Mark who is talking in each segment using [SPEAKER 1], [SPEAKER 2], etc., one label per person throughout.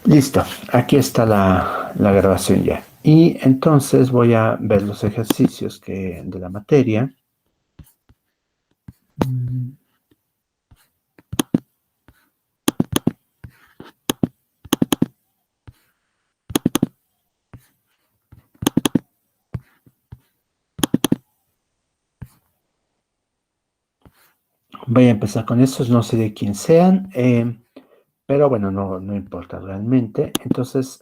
[SPEAKER 1] Listo, aquí está la grabación ya. Y entonces voy a ver los ejercicios de la materia. Voy a empezar con estos, no sé de quién sean, pero bueno, no importa realmente. Entonces,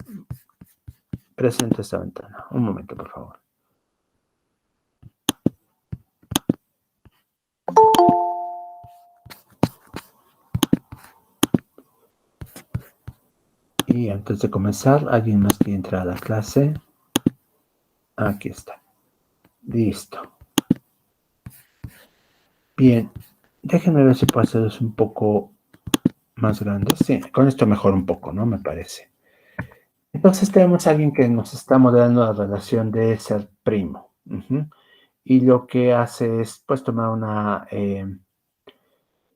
[SPEAKER 1] presento esta ventana. Un momento, por favor. Y antes de comenzar, ¿alguien más quiere entrar a la clase? Aquí está. Listo. Bien, déjenme ver si puedo hacerlos un poco más grandes. Sí, con esto mejor un poco, ¿no? Me parece. Entonces tenemos a alguien que nos está modelando la relación de ser primo. Y lo que hace es, pues, tomar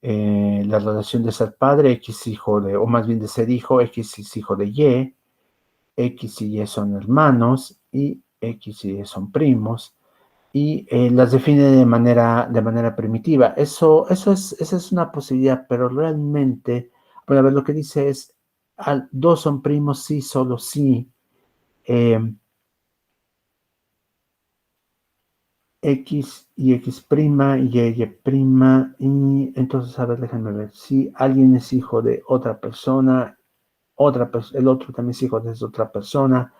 [SPEAKER 1] la relación de ser padre, X hijo o más bien de ser hijo, X es hijo de Y, X y Y son hermanos, y X y Y son primos, y las define de manera primitiva. Esa es una posibilidad, pero realmente, bueno, a ver, lo que dice es, dos son primos, sí, solo sí. X y X prima y Y prima, y entonces, a ver, déjenme ver, si alguien es hijo de otra persona, el otro también es hijo de esa otra persona,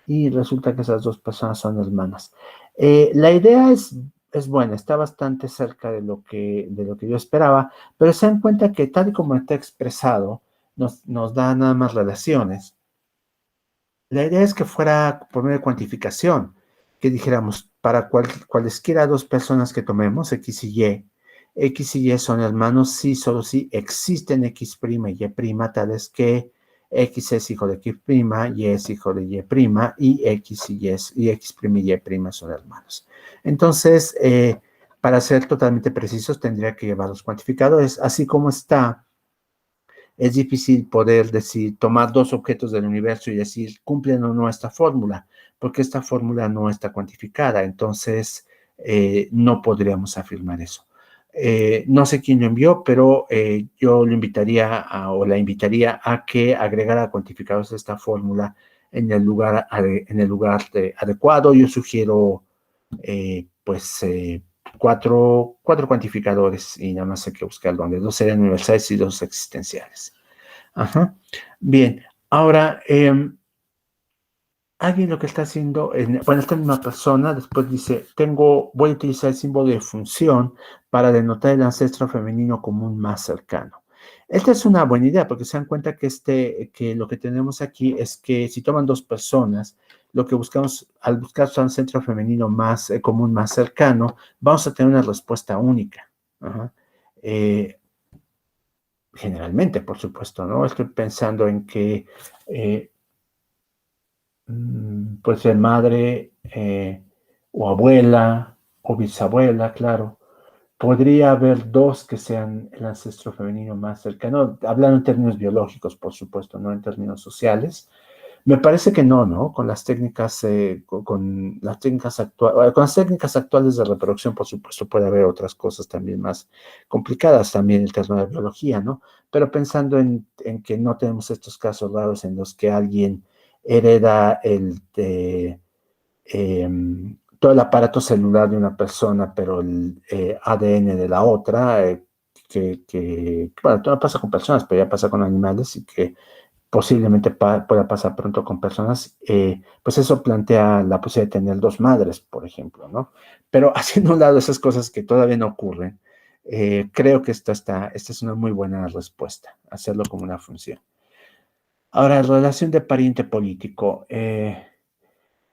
[SPEAKER 1] y resulta que esas dos personas son hermanas. La idea es buena, está bastante cerca de lo que yo esperaba, pero se dan cuenta que tal y como está expresado, nos da nada más relaciones. La idea es que fuera por medio de cuantificación, que dijéramos, para cualesquiera dos personas que tomemos, X y Y son hermanos, sí, solo sí existen X' y Y', tales que X es hijo de X', Y es hijo de Y', y X y X' y Y' son hermanos. Entonces, para ser totalmente precisos, tendría que llevar los cuantificadores, así como está. Es difícil poder decir, tomar dos objetos del universo y decir, cumplen o no esta fórmula, porque esta fórmula no está cuantificada, entonces no podríamos afirmar eso. No sé quién lo envió, pero yo lo invitaría o la invitaría a que agregara cuantificados de esta fórmula en el lugar adecuado. Yo sugiero, pues, cuatro cuantificadores y nada más hay que buscar dónde. Dos serían universales y dos existenciales. Ajá. Bien, ahora, alguien lo que está haciendo, bueno, esta misma persona después dice, voy a utilizar el símbolo de función para denotar el ancestro femenino común más cercano. Esta es una buena idea porque se dan cuenta que lo que tenemos aquí es que si toman dos personas, lo que buscamos, al buscar su ancestro femenino más común más cercano, vamos a tener una respuesta única. Ajá. Generalmente, por supuesto, ¿no? Estoy pensando en que puede ser madre o abuela o bisabuela, claro. Podría haber dos que sean el ancestro femenino más cercano, hablando en términos biológicos, por supuesto, no en términos sociales. Me parece que no, ¿no? Con las técnicas, con las técnicas actuales, con las técnicas actuales de reproducción, por supuesto, puede haber otras cosas también más complicadas, también el tema de biología, ¿no? Pero pensando en que no tenemos estos casos raros en los que alguien hereda todo el aparato celular de una persona, pero el ADN de la otra, bueno, esto no pasa con personas, pero ya pasa con animales y que posiblemente pueda pasar pronto con personas, pues eso plantea la posibilidad de tener dos madres, por ejemplo, ¿no? Pero haciendo a un lado esas cosas que todavía no ocurren, creo que esta es una muy buena respuesta, hacerlo como una función. Ahora, relación de pariente político.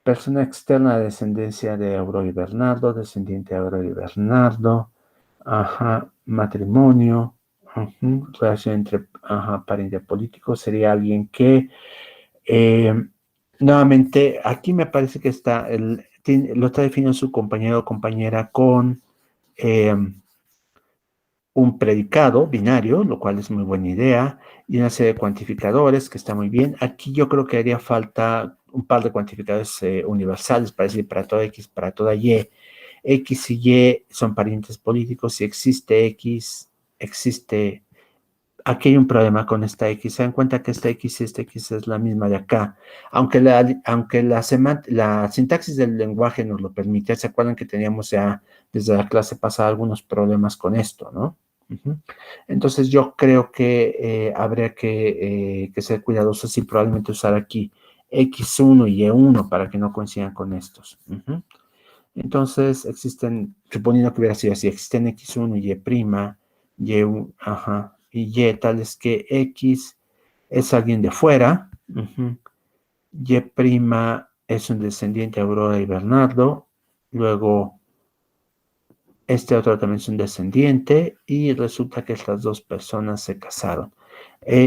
[SPEAKER 1] Persona externa de descendencia de Aurora y Bernardo, descendiente de Aurora y Bernardo, ajá, matrimonio, relación entre, pariente político, sería alguien que, eh, nuevamente, aquí me parece que lo está definiendo su compañero o compañera con, eh, un predicado binario, lo cual es muy buena idea, y una serie de cuantificadores, que está muy bien. Aquí yo creo que haría falta un par de cuantificadores universales para decir para toda X, para toda Y. X y Y son parientes políticos. Si existe X, existe. Aquí hay un problema con esta X. Se dan cuenta que esta X y esta X es la misma de acá. Aunque la sintaxis del lenguaje nos lo permite, ¿se acuerdan que teníamos ya desde la clase pasada algunos problemas con esto, ¿no? Ujú. Entonces yo creo que habría que ser cuidadosos y probablemente usar aquí X1 y Y1 para que no coincidan con estos. Ujú. Entonces existen, suponiendo que hubiera sido así, existen X1 y Y1, ajá, y Y tales que X es alguien de fuera, ujú, Y' es un descendiente de Aurora y Bernardo, luego este otro también es un descendiente y resulta que estas dos personas se casaron.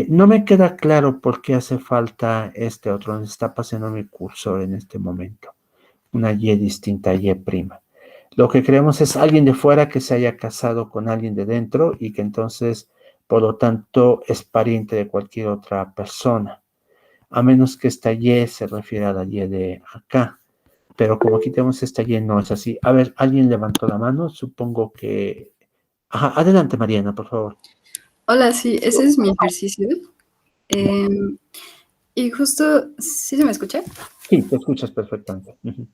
[SPEAKER 1] No me queda claro por qué hace falta este otro, donde está pasando mi cursor en este momento, una Y distinta a Y'. Lo que creemos es alguien de fuera que se haya casado con alguien de dentro y que entonces, por lo tanto, es pariente de cualquier otra persona, a menos que esta Y se refiera a la Y de acá. Pero como aquí tenemos esta Y, no es así. A ver, ¿alguien levantó la mano? Supongo que... Ajá, adelante, Mariana, por favor.
[SPEAKER 2] Hola, sí, ese es mi ejercicio. Em, y justo, ¿sí se me escucha?
[SPEAKER 1] Sí, te escuchas perfectamente. Ujú.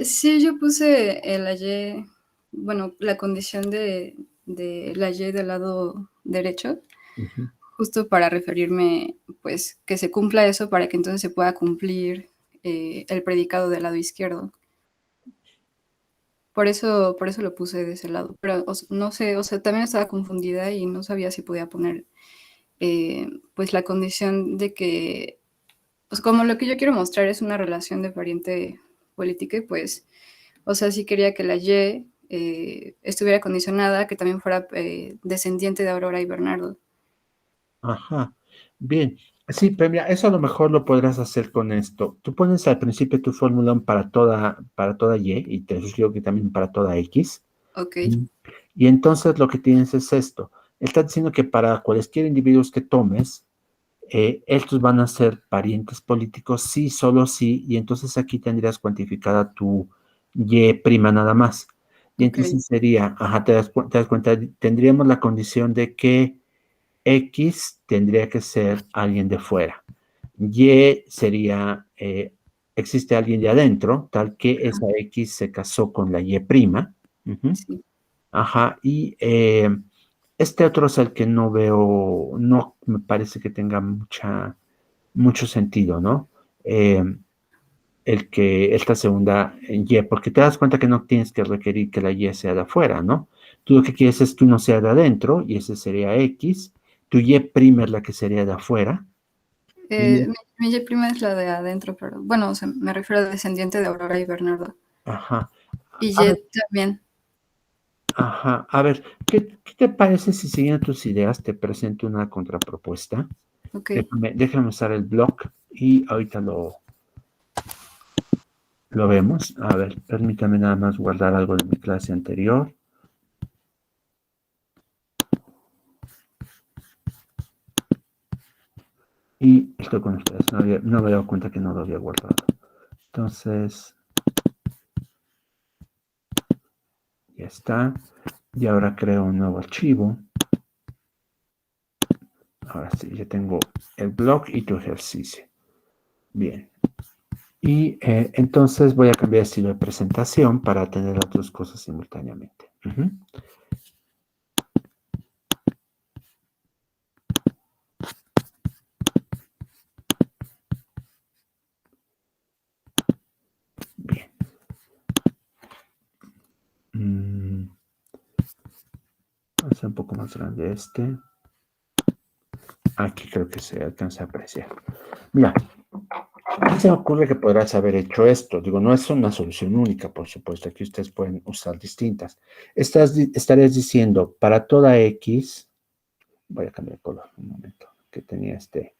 [SPEAKER 2] Sí, yo puse la Y, bueno, la condición de la Y del lado derecho,
[SPEAKER 1] Ujú.
[SPEAKER 2] justo para referirme, pues, que se cumpla eso para que entonces se pueda cumplir el predicado del lado izquierdo. Por eso lo puse de ese lado. Pero no sé, o sea, también estaba confundida y no sabía si podía poner, pues, la condición de que pues como lo que yo quiero mostrar es una relación de pariente política, y pues, o sea, sí quería que la Y estuviera condicionada, que también fuera descendiente de Aurora y Bernardo.
[SPEAKER 1] Ajá, bien. Sí, pero mira, eso a lo mejor lo podrás hacer con esto. Tú pones al principio tu fórmula para toda Y te sugiero que también para toda X.
[SPEAKER 2] Ok,
[SPEAKER 1] Mm. Y entonces lo que tienes es esto. Está diciendo que para cualquier individuos que tomes, estos van a ser parientes políticos, sí, solo sí, y entonces aquí tendrías cuantificada tu Y' nada más. Y
[SPEAKER 2] ok,
[SPEAKER 1] entonces sería, ajá, te das cuenta, tendríamos la condición de que X tendría que ser alguien de fuera. Y sería, existe alguien de adentro, tal que esa X se casó con la Y'. Ujú.
[SPEAKER 2] sí.
[SPEAKER 1] Ajá, y este otro es el que no veo, no me parece que tenga mucho sentido, ¿no? Eh, esta segunda Y, porque te das cuenta que no tienes que requerir que la Y sea de afuera, ¿no? Tú lo que quieres es que uno sea de adentro, y ese sería X, tu Y' es la que sería de afuera, y,
[SPEAKER 2] Mi Y prima es la de adentro, pero bueno, o sea, me refiero a descendiente de Aurora y Bernardo.
[SPEAKER 1] ajá,
[SPEAKER 2] Y
[SPEAKER 1] a ver,
[SPEAKER 2] Y también.
[SPEAKER 1] ajá, a ver, ¿qué te parece si siguiendo tus ideas te presento una contrapropuesta?
[SPEAKER 2] Ok.
[SPEAKER 1] Déjame usar el blog y ahorita lo vemos. A ver, permítame nada más guardar algo de mi clase anterior. Y estoy con ustedes. No me he dado cuenta que no lo había guardado. Entonces, ya está. Y ahora creo un nuevo archivo. Ahora sí, ya tengo el blog y tu ejercicio. Bien. Y entonces voy a cambiar el estilo de presentación para tener otras cosas simultáneamente. Ujú. Bien. Voy a hacer un poco más grande este. Aquí creo que se alcanza a apreciar. Mira, ¿qué se me ocurre que podrás haber hecho esto? Digo, no es una solución única, por supuesto. Aquí ustedes pueden usar distintas. Estarías diciendo, para toda X, voy a cambiar de color un momento, que tenía este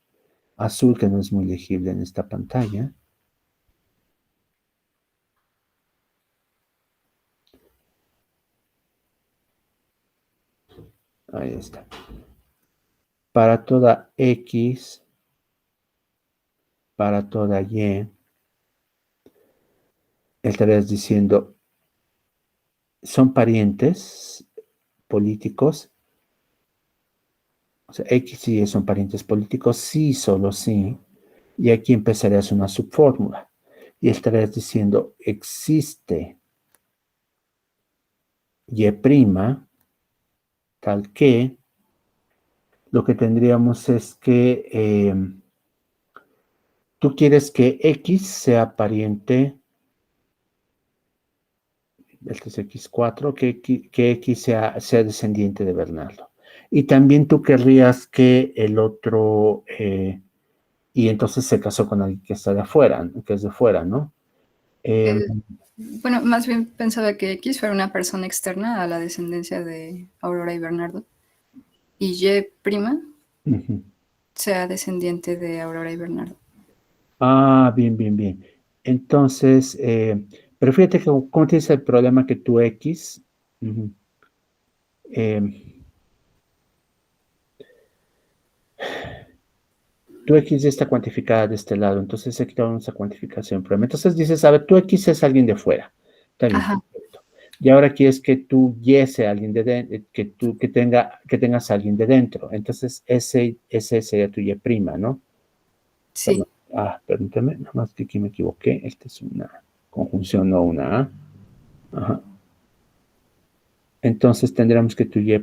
[SPEAKER 1] azul que no es muy legible en esta pantalla. Ahí está. Para toda X, para toda Y, estarías diciendo, son parientes políticos, o sea, X y Y son parientes políticos, sí, solo sí, y aquí empezarías una subfórmula, y estarías diciendo, existe Y', tal que, lo que tendríamos es que tú quieres que X sea pariente, este es X4, que X sea descendiente de Bernardo. Y también tú querrías que el otro, y entonces se casó con alguien que está de afuera, que es de fuera, ¿no?
[SPEAKER 2] Bueno, más bien pensaba que X fuera una persona externa a la descendencia de Aurora y Bernardo. Y Y' sea descendiente de Aurora y Bernardo.
[SPEAKER 1] Ah, bien, bien, bien. Entonces, pero fíjate que cómo tienes el problema que tu X, tu X ya está cuantificada de este lado, entonces se quita esa cuantificación. Pero entonces dices, a ver, tu X es alguien de fuera. Está bien,
[SPEAKER 2] Ajá.
[SPEAKER 1] perfecto. Y ahora quieres que tu Y sea alguien que tengas a alguien de dentro. Entonces, ese sería tu Y', ¿no?
[SPEAKER 2] Sí.
[SPEAKER 1] Perdón. Permíteme, nada más que aquí me equivoqué. Esta es una conjunción, no una A. Ajá. Entonces tendremos que tu Y'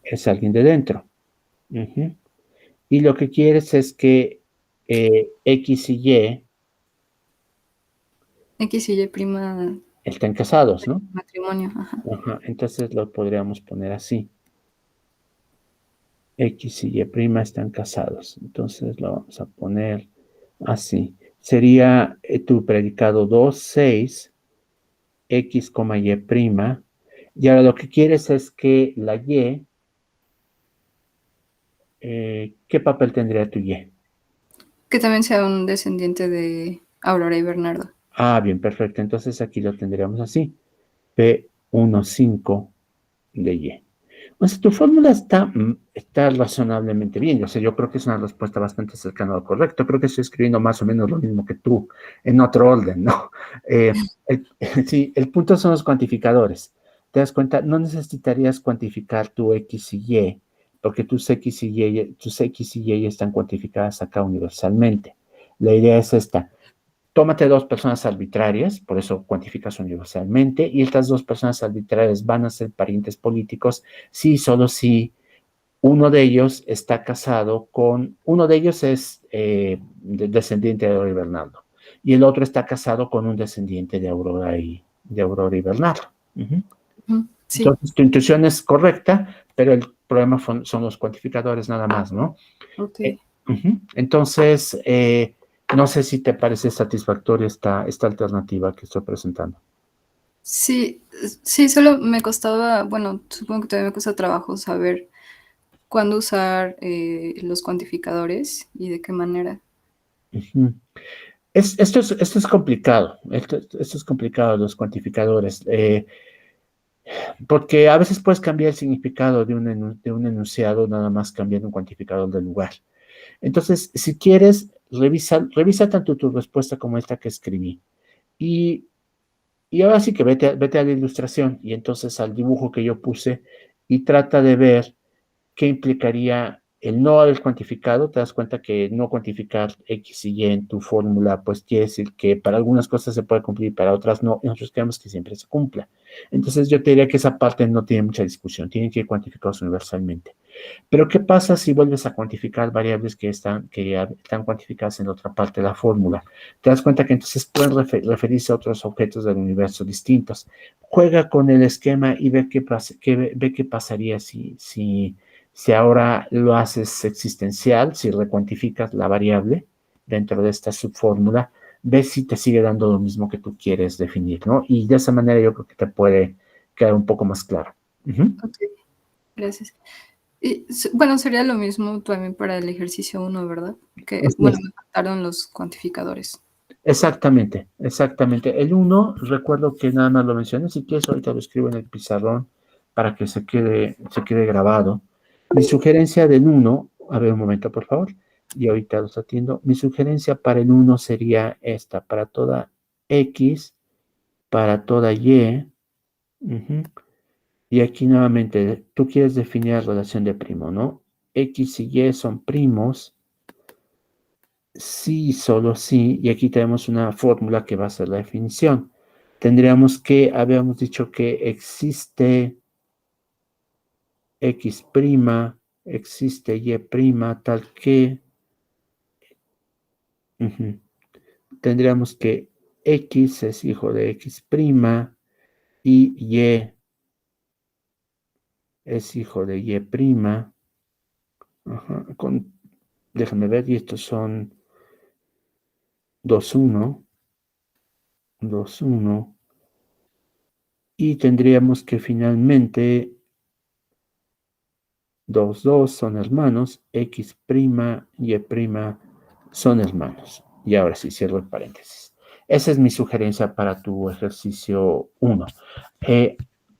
[SPEAKER 1] es alguien de dentro. Y lo que quieres es que X y Y
[SPEAKER 2] X y Y'
[SPEAKER 1] estén casados, ¿no?
[SPEAKER 2] matrimonio. Ajá.
[SPEAKER 1] Ajá. Entonces lo podríamos poner así. X y Y' están casados. Entonces lo vamos a poner así. Sería tu predicado 2, 6, X, Y'. Y ahora lo que quieres es que la Y, ¿qué papel tendría tu Y?
[SPEAKER 2] Que también sea un descendiente de Aurora y Bernardo.
[SPEAKER 1] Bien, perfecto. Entonces aquí lo tendríamos así. P15 de Y. O sea, tu fórmula está razonablemente bien. O sea, yo creo que es una respuesta bastante cercana al correcto. Creo que estoy escribiendo más o menos lo mismo que tú, en otro orden, ¿no? Sí, el punto son los cuantificadores. ¿Te das cuenta? No necesitarías cuantificar tu X y Y, porque tus X y Y están cuantificadas acá universalmente. La idea es esta. Tómate dos personas arbitrarias, por eso cuantificas universalmente, y estas dos personas arbitrarias van a ser parientes políticos si solo si uno de ellos está casado con, uno de ellos es descendiente de Aurora y Bernardo, y el otro está casado con un descendiente de Aurora y Bernardo.
[SPEAKER 2] Sí.
[SPEAKER 1] Entonces, tu intuición es correcta, pero el problema son los cuantificadores nada más, ¿no?
[SPEAKER 2] Ok.
[SPEAKER 1] Entonces, no sé si te parece satisfactoria esta alternativa que estoy presentando.
[SPEAKER 2] Sí, sí, solo me costaba, bueno, supongo que todavía me cuesta trabajo saber cuándo usar los cuantificadores y de qué manera.
[SPEAKER 1] Esto es complicado. Esto es complicado, los cuantificadores. Porque a veces puedes cambiar el significado de un enunciado nada más cambiando un cuantificador de lugar. Entonces, si quieres, revisa tanto tu respuesta como esta que escribí. Y, y ahora sí que vete a la ilustración y entonces al dibujo que yo puse y trata de ver qué implicaría el no haber cuantificado. Te das cuenta que no cuantificar X y Y en tu fórmula, pues quiere decir que para algunas cosas se puede cumplir, para otras no, y nosotros queremos que siempre se cumpla. Entonces yo te diría que esa parte no tiene mucha discusión, tienen que ir cuantificados universalmente. Pero ¿qué pasa si vuelves a cuantificar variables que están cuantificadas en otra parte de la fórmula? Te das cuenta que entonces pueden referirse a otros objetos del universo distintos. Juega con el esquema y ve qué pasaría si ahora lo haces existencial, si recuantificas la variable dentro de esta subfórmula, ves si te sigue dando lo mismo que tú quieres definir, ¿no? Y de esa manera yo creo que te puede quedar un poco más claro.
[SPEAKER 2] Ok, gracias. Y bueno, sería lo mismo también para el ejercicio 1, ¿verdad? Que,
[SPEAKER 1] Así
[SPEAKER 2] bueno,
[SPEAKER 1] es.
[SPEAKER 2] me faltaron los cuantificadores.
[SPEAKER 1] Exactamente, exactamente. El uno, recuerdo que nada más lo mencioné, si quieres ahorita lo escribo en el pizarrón para que se quede grabado. Mi sugerencia del 1, a ver un momento por favor, y ahorita los atiendo. Mi sugerencia para el 1 sería esta, para toda X, para toda Y, y aquí nuevamente, tú quieres definir la relación de primo, ¿no? X y Y son primos, sí, solo sí, y aquí tenemos una fórmula que va a ser la definición. Tendríamos que, habíamos dicho que existe X', existe Y', tal que tendríamos que X es hijo de X' y Y es hijo de Y'. Déjame ver, y estos son 2, 1, 2, 1. Y tendríamos que finalmente 2, 2 son hermanos, X', Y' son hermanos. Y ahora sí, cierro el paréntesis. Esa es mi sugerencia para tu ejercicio 1.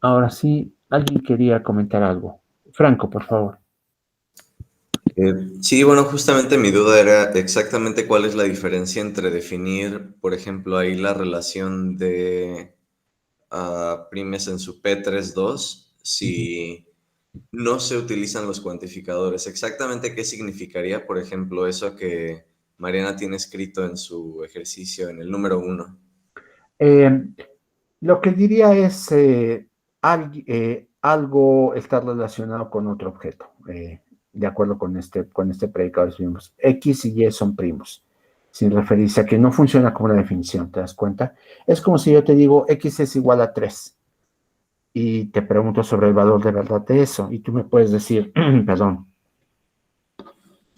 [SPEAKER 1] Ahora sí, alguien quería comentar algo. Franco, por favor.
[SPEAKER 3] Sí, bueno, justamente mi duda era exactamente cuál es la diferencia entre definir, por ejemplo, ahí la relación de primes en su P32 si no se utilizan los cuantificadores. Exactamente qué significaría, por ejemplo, eso que Mariana tiene escrito en su ejercicio en el número 1.
[SPEAKER 1] Lo que diría es algo está relacionado con otro objeto. De acuerdo con este predicado, decimos X y Y son primos, sin referirse a que no funciona como una definición, ¿te das cuenta? Es como si yo te digo X es igual a 3 y te pregunto sobre el valor de verdad de eso, y tú me puedes decir, perdón,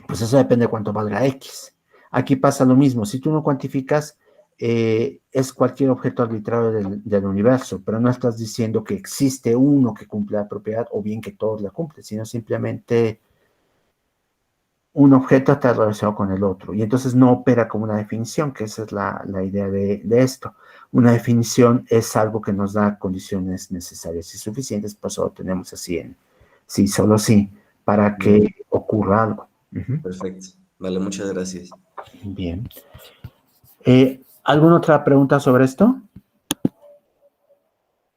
[SPEAKER 1] pues eso depende de cuánto valga X. Aquí pasa lo mismo, si tú no cuantificas, es cualquier objeto arbitrario del universo, pero no estás diciendo que existe uno que cumple la propiedad o bien que todos la cumplen, sino simplemente un objeto está relacionado con el otro, y entonces no opera como una definición, que esa es la idea de esto. Una definición es algo que nos da condiciones necesarias y suficientes, por eso lo tenemos así en sí, solo sí, para que ocurra algo.
[SPEAKER 3] Perfecto. Vale, muchas gracias.
[SPEAKER 1] Bien. ¿Alguna otra pregunta sobre esto?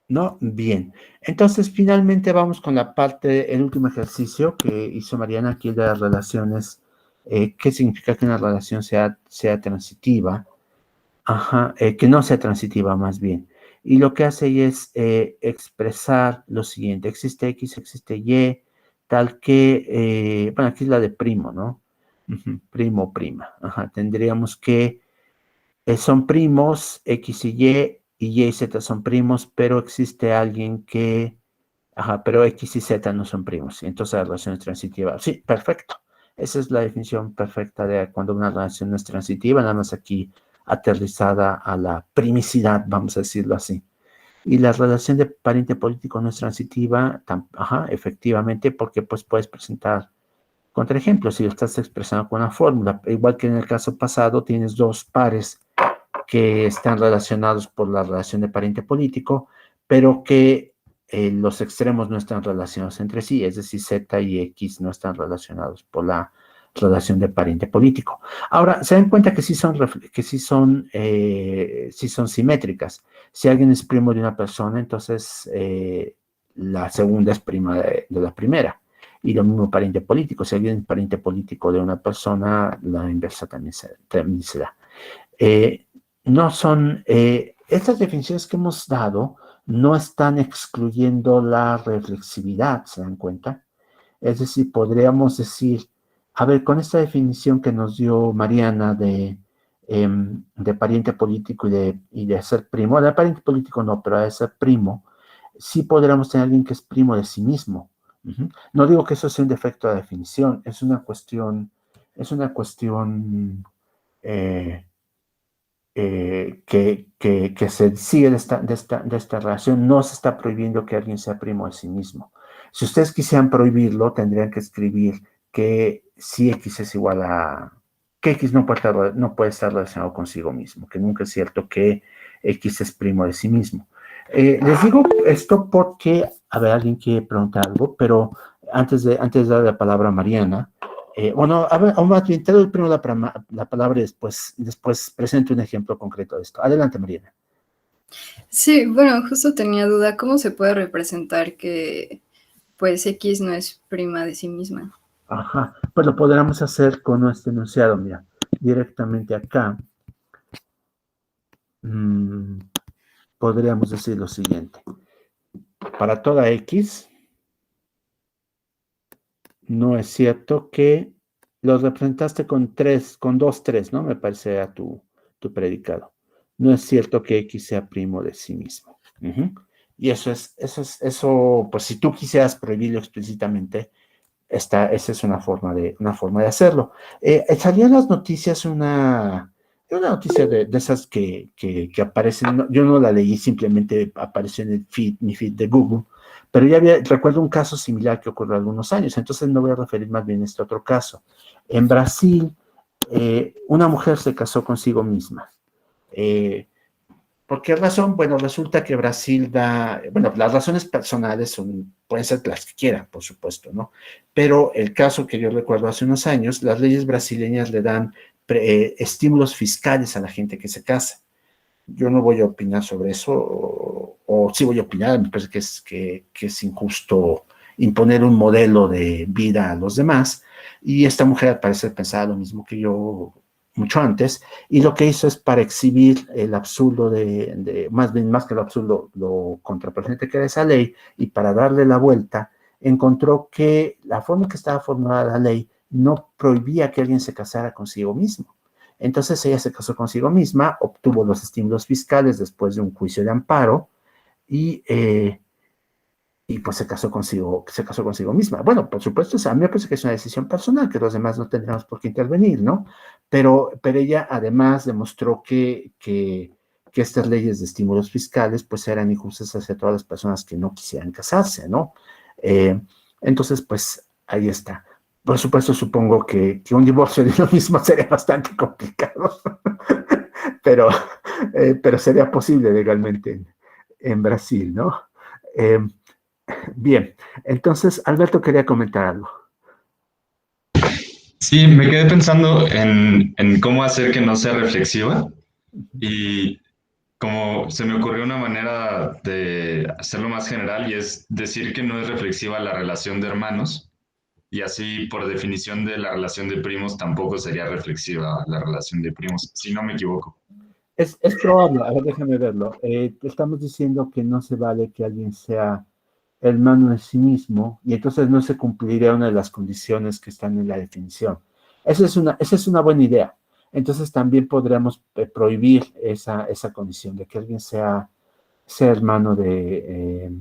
[SPEAKER 1] ¿No? Bien. Entonces, finalmente vamos con la parte, el último ejercicio que hizo Mariana aquí de las relaciones. ¿Qué significa que una relación sea transitiva? Que no sea transitiva más bien. Y lo que hace ella es expresar lo siguiente. Existe X, existe Y, tal que, bueno, aquí es la de primo, ¿no? Primo, prima. Tendríamos que son primos, X y Y Z son primos, pero existe alguien que, pero X y Z no son primos. Entonces la relación es transitiva. Sí, perfecto. Esa es la definición perfecta de cuando una relación es transitiva, nada más aquí aterrizada a la primicidad, vamos a decirlo así. Y la relación de pariente político no es transitiva, efectivamente, porque pues puedes presentar contraejemplos si lo estás expresando con una fórmula. Igual que en el caso pasado, tienes dos pares que están relacionados por la relación de pariente político, pero que los extremos no están relacionados entre sí, es decir, Z y X no están relacionados por la relación de pariente político. Ahora, se dan cuenta que sí son simétricas. Si alguien es primo de una persona, entonces la segunda es prima de la primera. Y lo mismo pariente político. Si alguien es pariente político de una persona, la inversa también se da. No son, estas definiciones que hemos dado no están excluyendo la reflexividad, ¿se dan cuenta? Es decir, podríamos decir, a ver, con esta definición que nos dio Mariana de pariente político y de ser primo, de pariente político no, pero de ser primo, sí podríamos tener alguien que es primo de sí mismo. No digo que eso sea un defecto de definición, es una cuestión que se sigue de esta relación. No se está prohibiendo que alguien sea primo de sí mismo. Si ustedes quisieran prohibirlo, tendrían que escribir que si X es igual a... que X no puede estar relacionado consigo mismo, que nunca es cierto que X es primo de sí mismo. Les digo esto porque, a ver, alguien quiere preguntar algo, pero antes de dar la palabra a Mariana, bueno, a ver, o más bien, te doy primero la palabra y después presento un ejemplo concreto de esto. Adelante, Mariana.
[SPEAKER 2] Sí, bueno, justo tenía duda, ¿cómo se puede representar que pues X no es prima de sí misma?
[SPEAKER 1] Ajá, pues lo podríamos hacer con nuestro enunciado, mira, directamente acá. mm, Podríamos decir lo siguiente. Para toda X, no es cierto que lo representaste con dos, tres, ¿no? Me parece a tu predicado. No es cierto que X sea primo de sí mismo. Ujú. Y eso, pues si tú quisieras prohibirlo explícitamente, esa es una forma de hacerlo. Salió en las noticias una noticia de esas que aparecen, yo no la leí, simplemente apareció en mi feed de Google, pero recuerdo un caso similar que ocurrió algunos años, entonces me voy a referir más bien a este otro caso. En Brasil, una mujer se casó consigo misma. Eh, ¿Por qué razón? Bueno, resulta que Brasil bueno, las razones personales pueden ser las que quieran, por supuesto, ¿no? Pero el caso que yo recuerdo hace unos años, las leyes brasileñas le dan estímulos fiscales a la gente que se casa. Yo no voy a opinar sobre eso, o sí voy a opinar, me parece que es injusto imponer un modelo de vida a los demás, y esta mujer al parecer pensaba lo mismo que yo mucho antes, y lo que hizo es para exhibir el absurdo más bien más que lo absurdo, lo contraproducente que era esa ley, y para darle la vuelta, encontró que la forma que estaba formulada la ley no prohibía que alguien se casara consigo mismo. Entonces ella se casó consigo misma, obtuvo los estímulos fiscales después de un juicio de amparo y, eh, y pues se casó consigo misma. Bueno, por supuesto, a mí me parece que es una decisión personal, que los demás no tendríamos por qué intervenir, ¿no? Pero ella además demostró que estas leyes de estímulos fiscales pues eran injustas hacia todas las personas que no quisieran casarse, ¿no? Eh, entonces, pues ahí está. Por supuesto, supongo que un divorcio de uno mismo sería bastante complicado, pero, pero sería posible legalmente en Brasil, ¿no? Eh, Bien, entonces Alberto quería comentar algo.
[SPEAKER 4] Sí, me quedé pensando en cómo hacer que no sea reflexiva y como se me ocurrió una manera de hacerlo más general y es decir que no es reflexiva la relación de hermanos y así por definición de la relación de primos tampoco sería reflexiva la relación de primos, si no me equivoco.
[SPEAKER 1] Es probable, a ver, déjame verlo. Estamos diciendo que no se vale que alguien sea hermano de sí mismo y entonces no se cumpliría una de las condiciones que están en la definición. Esa es una buena idea. Entonces también podríamos prohibir esa condición de que alguien sea hermano de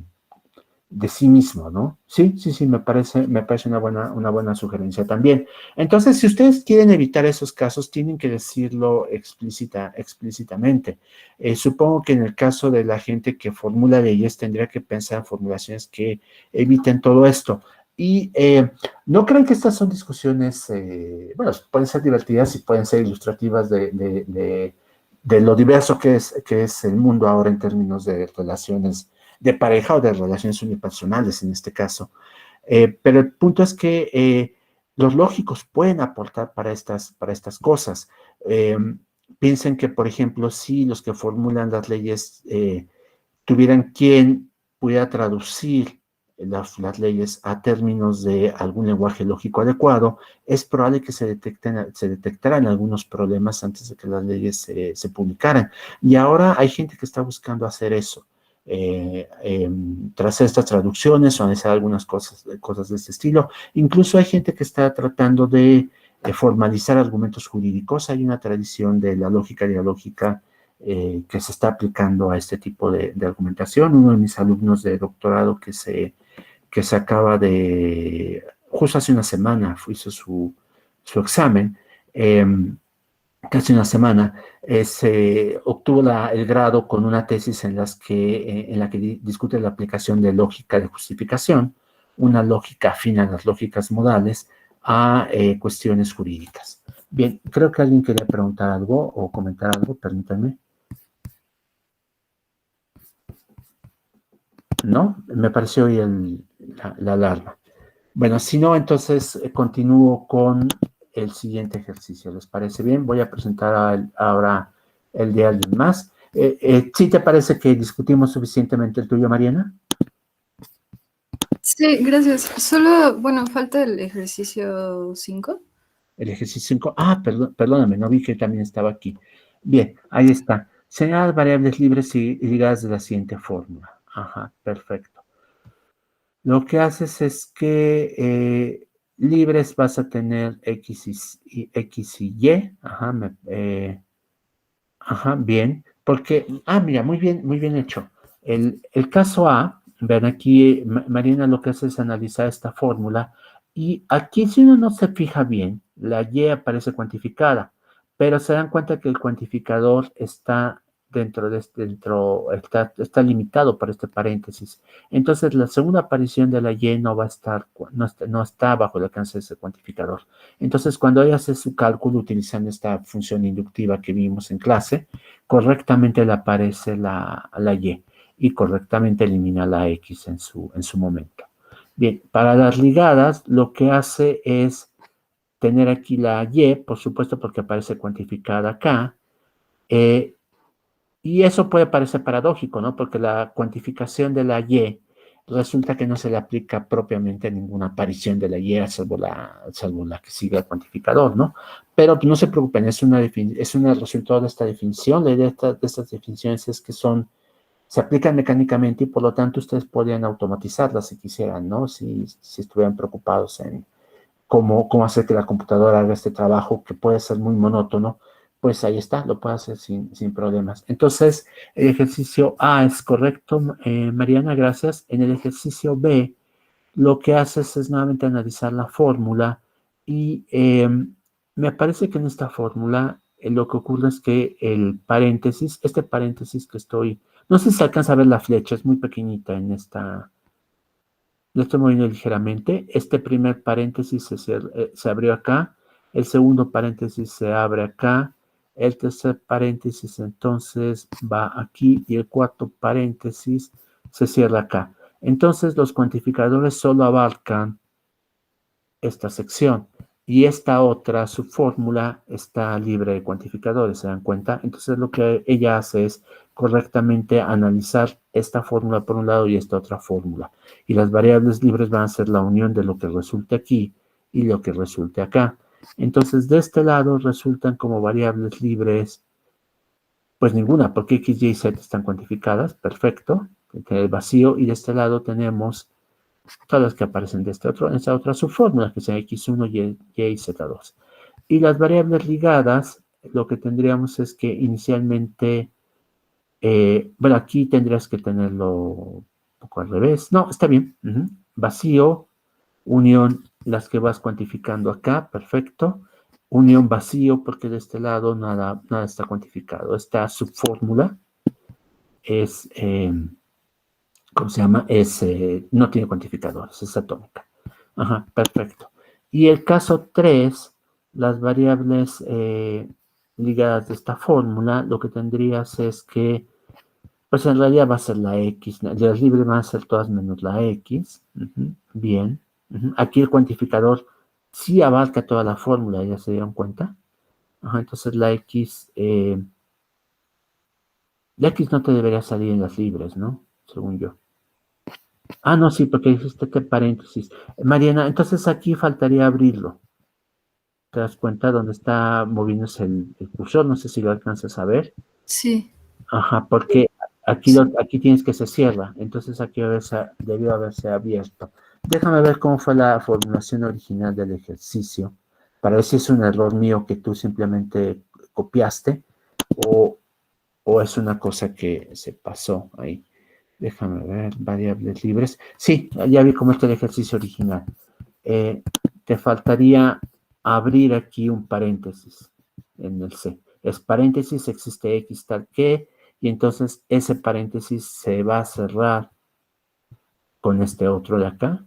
[SPEAKER 1] sí mismo, ¿no? Sí, sí, sí, me parece una buena sugerencia también. Entonces, si ustedes quieren evitar esos casos, tienen que decirlo explícitamente. Supongo que en el caso de la gente que formula leyes, tendría que pensar en formulaciones que eviten todo esto. Y no creen que estas son discusiones, bueno, pueden ser divertidas y pueden ser ilustrativas de lo diverso que es el mundo ahora en términos de relaciones de pareja o de relaciones unipersonales en este caso. Pero el punto es que los lógicos pueden aportar para estas cosas. Piensen que, por ejemplo, si los que formulan las leyes tuvieran quien pudiera traducir las leyes a términos de algún lenguaje lógico adecuado, es probable que se detectaran algunos problemas antes de que las leyes se publicaran. Y ahora hay gente que está buscando hacer eso. Tras estas traducciones o analizar algunas cosas de este estilo. Incluso hay gente que está tratando de formalizar argumentos jurídicos. Hay una tradición de la lógica dialógica que se está aplicando a este tipo de argumentación. Uno de mis alumnos de doctorado que se acaba justo hace una semana, hizo su examen, casi una semana, se obtuvo el grado con una tesis en la que discute la aplicación de lógica de justificación, una lógica afín a las lógicas modales, a cuestiones jurídicas. Bien, creo que alguien quería preguntar algo o comentar algo, permítanme. ¿No? Me pareció hoy la alarma. Bueno, si no, entonces continúo con el siguiente ejercicio. ¿Les parece bien? Voy a presentar ahora el de alguien más. ¿Sí te parece que discutimos suficientemente el tuyo, Mariana?
[SPEAKER 2] Sí, gracias. Solo, bueno, falta el ejercicio 5.
[SPEAKER 1] El ejercicio 5. Ah, perdóname, no vi que también estaba aquí. Bien, ahí está. Señalar variables libres y ligadas de la siguiente fórmula. Ajá, perfecto. Lo que haces es que libres vas a tener X y Y. Ajá, ajá, bien. Porque, mira, muy bien hecho. El caso A, ven aquí, Marina lo que hace es analizar esta fórmula y aquí si uno no se fija bien, la Y aparece cuantificada, pero se dan cuenta que el cuantificador está está limitado por este paréntesis. Entonces la segunda aparición de la Y no va a estar, no está bajo el alcance de ese cuantificador. Entonces cuando ella hace su cálculo utilizando esta función inductiva que vimos en clase, correctamente le aparece la y correctamente elimina la X en su momento. Bien, para las ligadas lo que hace es tener aquí la Y, por supuesto porque aparece cuantificada acá, y eso puede parecer paradójico, ¿no? Porque la cuantificación de la Y resulta que no se le aplica propiamente a ninguna aparición de la Y, salvo la que sigue el cuantificador, ¿no? Pero no se preocupen, es un resultado de esta definición. La idea de estas definiciones es que se aplican mecánicamente y por lo tanto ustedes podrían automatizarlas si quisieran, ¿no? Si estuvieran preocupados en cómo hacer que la computadora haga este trabajo que puede ser muy monótono, pues ahí está, lo puede hacer sin problemas. Entonces, el ejercicio A es correcto, Mariana, gracias. En el ejercicio B, lo que haces es nuevamente analizar la fórmula y me parece que en esta fórmula lo que ocurre es que este paréntesis no sé si se alcanza a ver la flecha, es muy pequeñita lo estoy moviendo ligeramente. Este primer paréntesis se abrió acá, el segundo paréntesis se abre acá, el tercer paréntesis entonces va aquí y el cuarto paréntesis se cierra acá. Entonces los cuantificadores solo abarcan esta sección y esta otra, su fórmula, está libre de cuantificadores, ¿se dan cuenta? Entonces lo que ella hace es correctamente analizar esta fórmula por un lado y esta otra fórmula. Y las variables libres van a ser la unión de lo que resulte aquí y lo que resulte acá. Entonces de este lado resultan como variables libres, pues ninguna, porque X, Y y Z están cuantificadas, perfecto, el vacío, y de este lado tenemos todas las que aparecen de esta otra subfórmula, que sea X1, Y y Z2. Y las variables ligadas, lo que tendríamos es que inicialmente, bueno, aquí tendrías que tenerlo un poco al revés. No, está bien. Vacío, unión, las que vas cuantificando acá, perfecto. Unión vacío, porque de este lado nada está cuantificado. Esta subfórmula es... ¿cómo se llama? No tiene cuantificadores, es atómica. Ajá, perfecto. Y el caso 3, las variables ligadas de esta fórmula, lo que tendrías es que, pues en realidad va a ser la X, las libres van a ser todas menos la X. Bien. Aquí el cuantificador sí abarca toda la fórmula, ¿ya se dieron cuenta? Ajá, entonces la X no te debería salir en las libres, ¿no? Según yo. No, sí, porque dijiste que paréntesis. Mariana, entonces aquí faltaría abrirlo. ¿Te das cuenta dónde está moviéndose el cursor? No sé si lo alcanzas a ver.
[SPEAKER 2] Sí.
[SPEAKER 1] Ajá, porque aquí tienes que se cierra. Entonces aquí debió haberse abierto. Déjame ver cómo fue la formulación original del ejercicio. Para ver si es un error mío que tú simplemente copiaste o es una cosa que se pasó ahí. Déjame ver, variables libres. Sí, ya vi cómo está el ejercicio original. Te faltaría abrir aquí un paréntesis en el C. Es paréntesis, existe X tal que, y entonces ese paréntesis se va a cerrar con este otro de acá.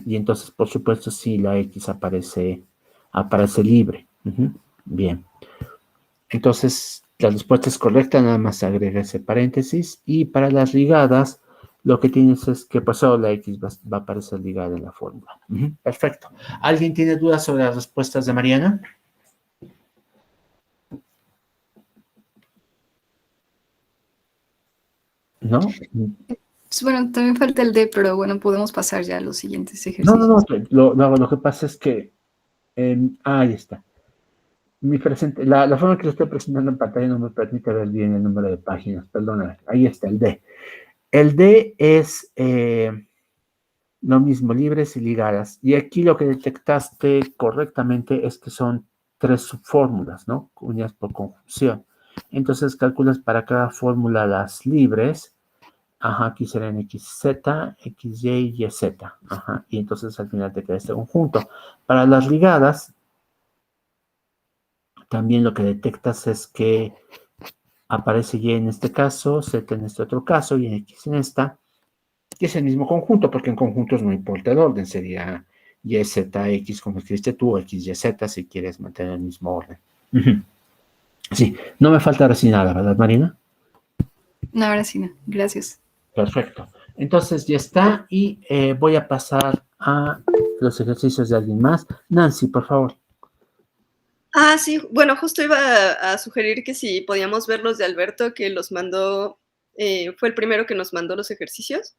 [SPEAKER 1] Y entonces, por supuesto, sí, la X aparece libre. Bien. Entonces, la respuesta es correcta, nada más agrega ese paréntesis. Y para las ligadas, lo que tienes es que pues solo la X va a aparecer ligada en la fórmula. Perfecto. ¿Alguien tiene dudas sobre las respuestas de Mariana? ¿No?
[SPEAKER 2] Bueno, también falta el D, pero bueno, podemos pasar ya a los siguientes
[SPEAKER 1] No,
[SPEAKER 2] ejercicios.
[SPEAKER 1] lo que pasa es que ahí está. La forma que lo estoy presentando en pantalla no me permite ver bien el número de páginas, perdóname. Ahí está el D. El D es lo mismo, libres y ligadas. Y aquí lo que detectaste correctamente es que son 3 subfórmulas, ¿no? Unidas por conjunción. Entonces calculas para cada fórmula las libres. Ajá, aquí serán XZ, XY y YZ. Ajá, y entonces al final te queda este conjunto. Para las ligadas, también lo que detectas es que aparece Y en este caso, Z en este otro caso y en X en esta, que es el mismo conjunto, porque en conjuntos no importa el orden, sería Y, Z, X como escribiste tú, X, Y, Z, si quieres mantener el mismo orden. Sí, no me falta ahora sí nada, ¿verdad, Marina?
[SPEAKER 2] No, ahora sí, no. Gracias.
[SPEAKER 1] Perfecto. Entonces ya está y voy a pasar a los ejercicios de alguien más. Nancy, por favor.
[SPEAKER 5] Ah, sí, bueno, justo iba a sugerir que si podíamos ver los de Alberto, que los mandó, fue el primero que nos mandó los ejercicios.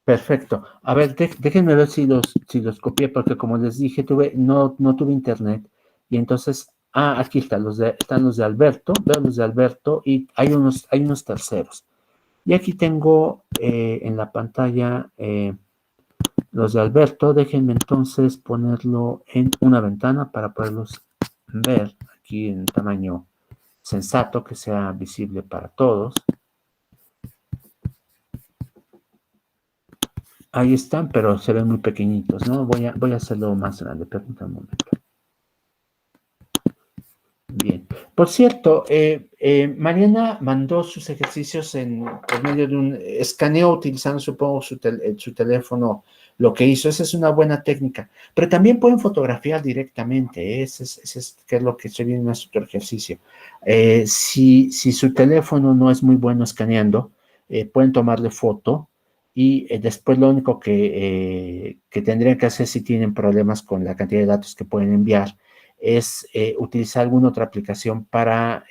[SPEAKER 1] Perfecto. A ver, déjenme ver si los copié, porque como les dije, no tuve internet. Y entonces, aquí están los de Alberto, veo los de Alberto y hay unos terceros. Y aquí tengo en la pantalla los de Alberto. Déjenme entonces ponerlo en una ventana para poderlos ver aquí en tamaño sensato, que sea visible para todos. Ahí están, pero se ven muy pequeñitos, ¿no? Voy a hacerlo más grande, permítanme un momento. Bien. Por cierto, Mariana mandó sus ejercicios por medio de un escaneo utilizando, supongo, su teléfono. Lo que hizo, esa es una buena técnica. Pero también pueden fotografiar directamente, que es lo que estoy viendo en nuestro ejercicio. Si su teléfono no es muy bueno escaneando, pueden tomarle foto y después lo único que tendrían que hacer si tienen problemas con la cantidad de datos que pueden enviar es utilizar alguna otra aplicación para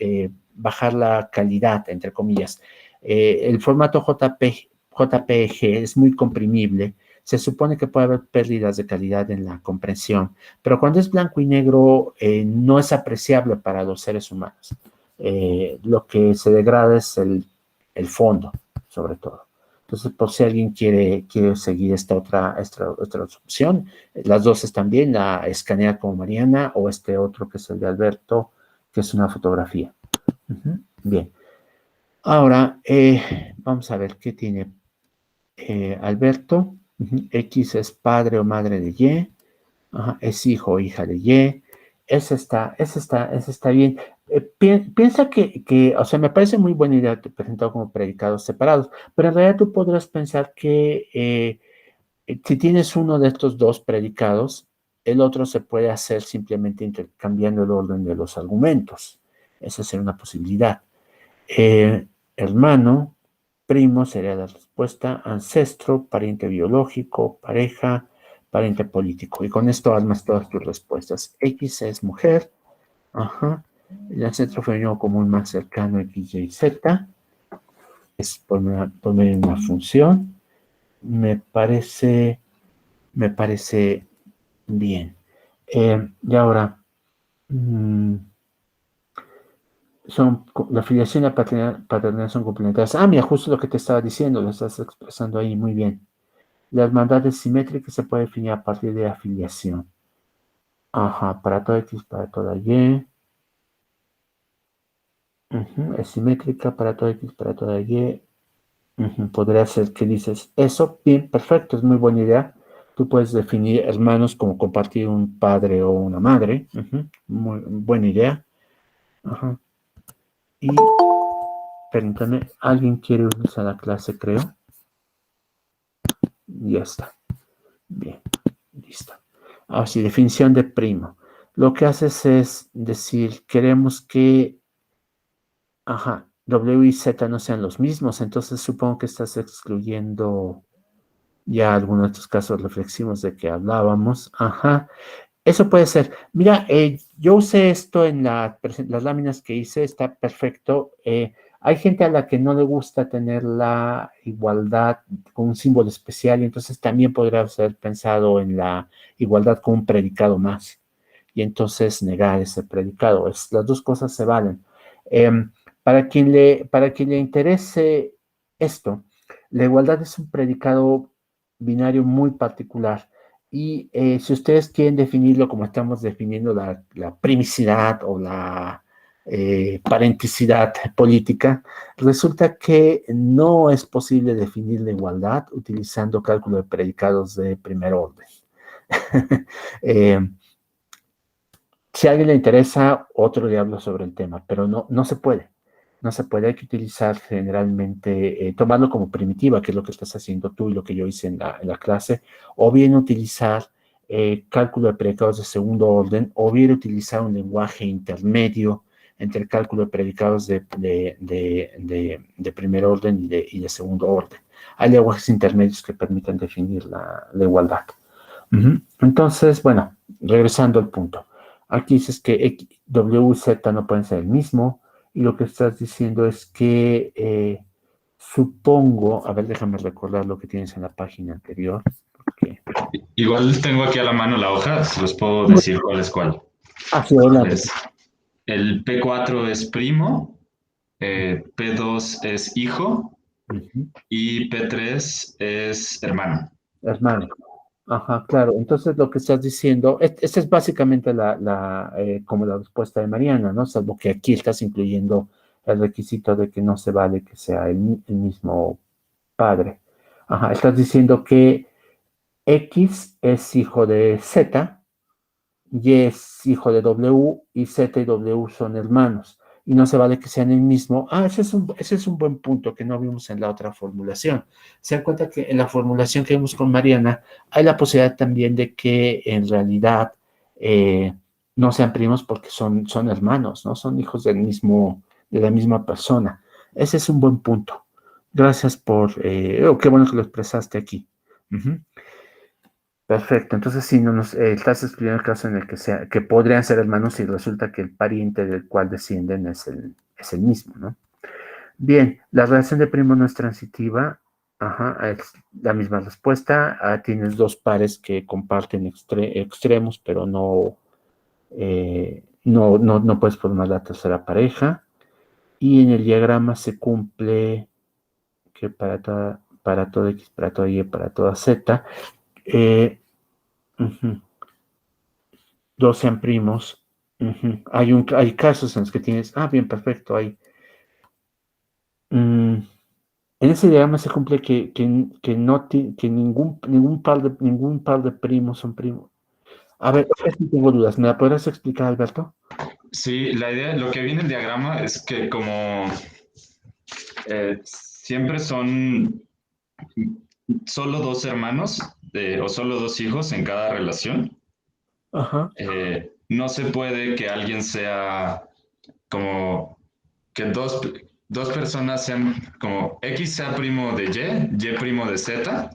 [SPEAKER 1] bajar la calidad, entre comillas. El formato JPG es muy comprimible. Se supone que puede haber pérdidas de calidad en la comprensión, pero cuando es blanco y negro no es apreciable para los seres humanos. Lo que se degrada es el fondo, sobre todo. Entonces, por si alguien quiere seguir esta otra opción, las dos están bien, la escanea como Mariana o este otro que es el de Alberto, que es una fotografía. Bien. Ahora, vamos a ver qué tiene Alberto. X es padre o madre de Y. Es hijo o hija de Y. Ese está bien. Piensa o sea, me parece muy buena idea presentado como predicados separados, pero en realidad tú podrás pensar que si tienes uno de estos dos predicados, el otro se puede hacer simplemente intercambiando el orden de los argumentos. Esa sería una posibilidad. Hermano, primo sería la respuesta, ancestro, pariente biológico, pareja, pariente político. Y con esto armas todas tus respuestas. X es mujer, el ancestro femenino común más cercano, X, Y, Z, es por medio de una función. Me parece bien. Y ahora, la filiación y la paternidad son complementarias. Mira, justo lo que te estaba diciendo, lo estás expresando ahí muy bien. La hermandad es simétrica se puede definir a partir de afiliación. Para toda X, para toda Y. Es simétrica para toda X, para toda Y. Podría ser que dices eso. Bien, perfecto, es muy buena idea. Tú puedes definir hermanos como compartir un padre o una madre. Muy buena idea. Y, permítame, alguien quiere unirse a la clase, creo. Ya está. Bien, listo. Ahora sí, definición de primo. Lo que haces es decir, queremos que, W y Z no sean los mismos, entonces supongo que estás excluyendo ya algunos de estos casos reflexivos de que hablábamos. Ajá, eso puede ser. Mira, yo usé esto en las láminas que hice, está perfecto. Hay gente a la que no le gusta tener la igualdad con un símbolo especial y entonces también podría ser pensado en la igualdad con un predicado más y entonces negar ese predicado. Las dos cosas se valen. Para quien le interese esto, la igualdad es un predicado binario muy particular. Y si ustedes quieren definirlo como estamos definiendo la primicidad o la parenticidad política, resulta que no es posible definir la igualdad utilizando cálculo de predicados de primer orden. eh, si a alguien le interesa, otro le hablo sobre el tema, pero no se puede. No se puede, hay que utilizar generalmente, tomarlo como primitiva, que es lo que estás haciendo tú y lo que yo hice en la clase, o bien utilizar cálculo de predicados de segundo orden, o bien utilizar un lenguaje intermedio entre el cálculo de predicados de primer orden y de segundo orden. Hay lenguajes intermedios que permiten definir la igualdad. Entonces, bueno, regresando al punto. Aquí dices que W y Z no pueden ser el mismo, y lo que estás diciendo es que supongo, a ver, déjame recordar lo que tienes en la página anterior. Porque...
[SPEAKER 4] Igual tengo aquí a la mano la hoja, se los puedo decir cuál es cuál.
[SPEAKER 1] Sí, adelante.
[SPEAKER 4] El P4 es primo, P2 es hijo y P3 es hermano.
[SPEAKER 1] Hermano. Ajá, claro. Entonces lo que estás diciendo, esta es básicamente como la respuesta de Mariana, ¿no? Salvo que aquí estás incluyendo el requisito de que no se vale que sea el mismo padre. Ajá, estás diciendo que X es hijo de Z, Y es hijo de W y Z y W son hermanos. Y no se vale que sean el mismo. Ese es un buen punto que no vimos en la otra formulación. Se dan cuenta que en la formulación que vimos con Mariana hay la posibilidad también de que en realidad no sean primos porque son hermanos, ¿no? Son hijos de la misma persona. Ese es un buen punto. Gracias qué bueno que lo expresaste aquí. Perfecto, entonces sí, estás escribiendo el caso en el que podrían ser hermanos y resulta que el pariente del cual descienden es el mismo, ¿no? Bien, la relación de primo no es transitiva. Ajá, es la misma respuesta. Tienes dos pares que comparten extremos, pero no puedes formar la tercera pareja. Y en el diagrama se cumple que para todo X, para toda Y, para toda Z, dos sean primos. Hay casos en los que tienes, bien, perfecto, en ese diagrama se cumple que ningún par de primos son primos. A ver, sí tengo dudas, ¿me la podrás explicar, Alberto?
[SPEAKER 4] Sí, la idea, lo que viene en el diagrama es que como siempre son solo dos hermanos o solo dos hijos en cada relación,
[SPEAKER 1] Ajá.
[SPEAKER 4] no se puede que alguien sea como que dos personas sean como X sea primo de Y primo de Z,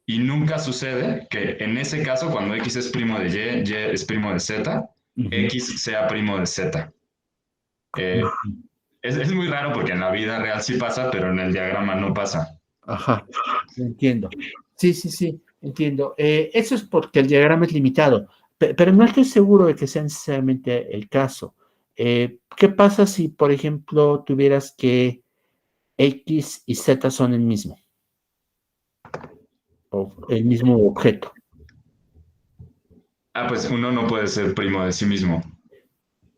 [SPEAKER 4] y nunca sucede que en ese caso, cuando X es primo de Y es primo de Z, X sea primo de Z. Es muy raro porque en la vida real sí pasa, pero en el diagrama no pasa.
[SPEAKER 1] Ajá, entiendo. Sí, entiendo. Eso es porque el diagrama es limitado, pero no estoy seguro de que sea necesariamente el caso. ¿Qué pasa si, por ejemplo, tuvieras que X y Z son el mismo? O el mismo objeto.
[SPEAKER 4] Pues uno no puede ser primo de sí mismo.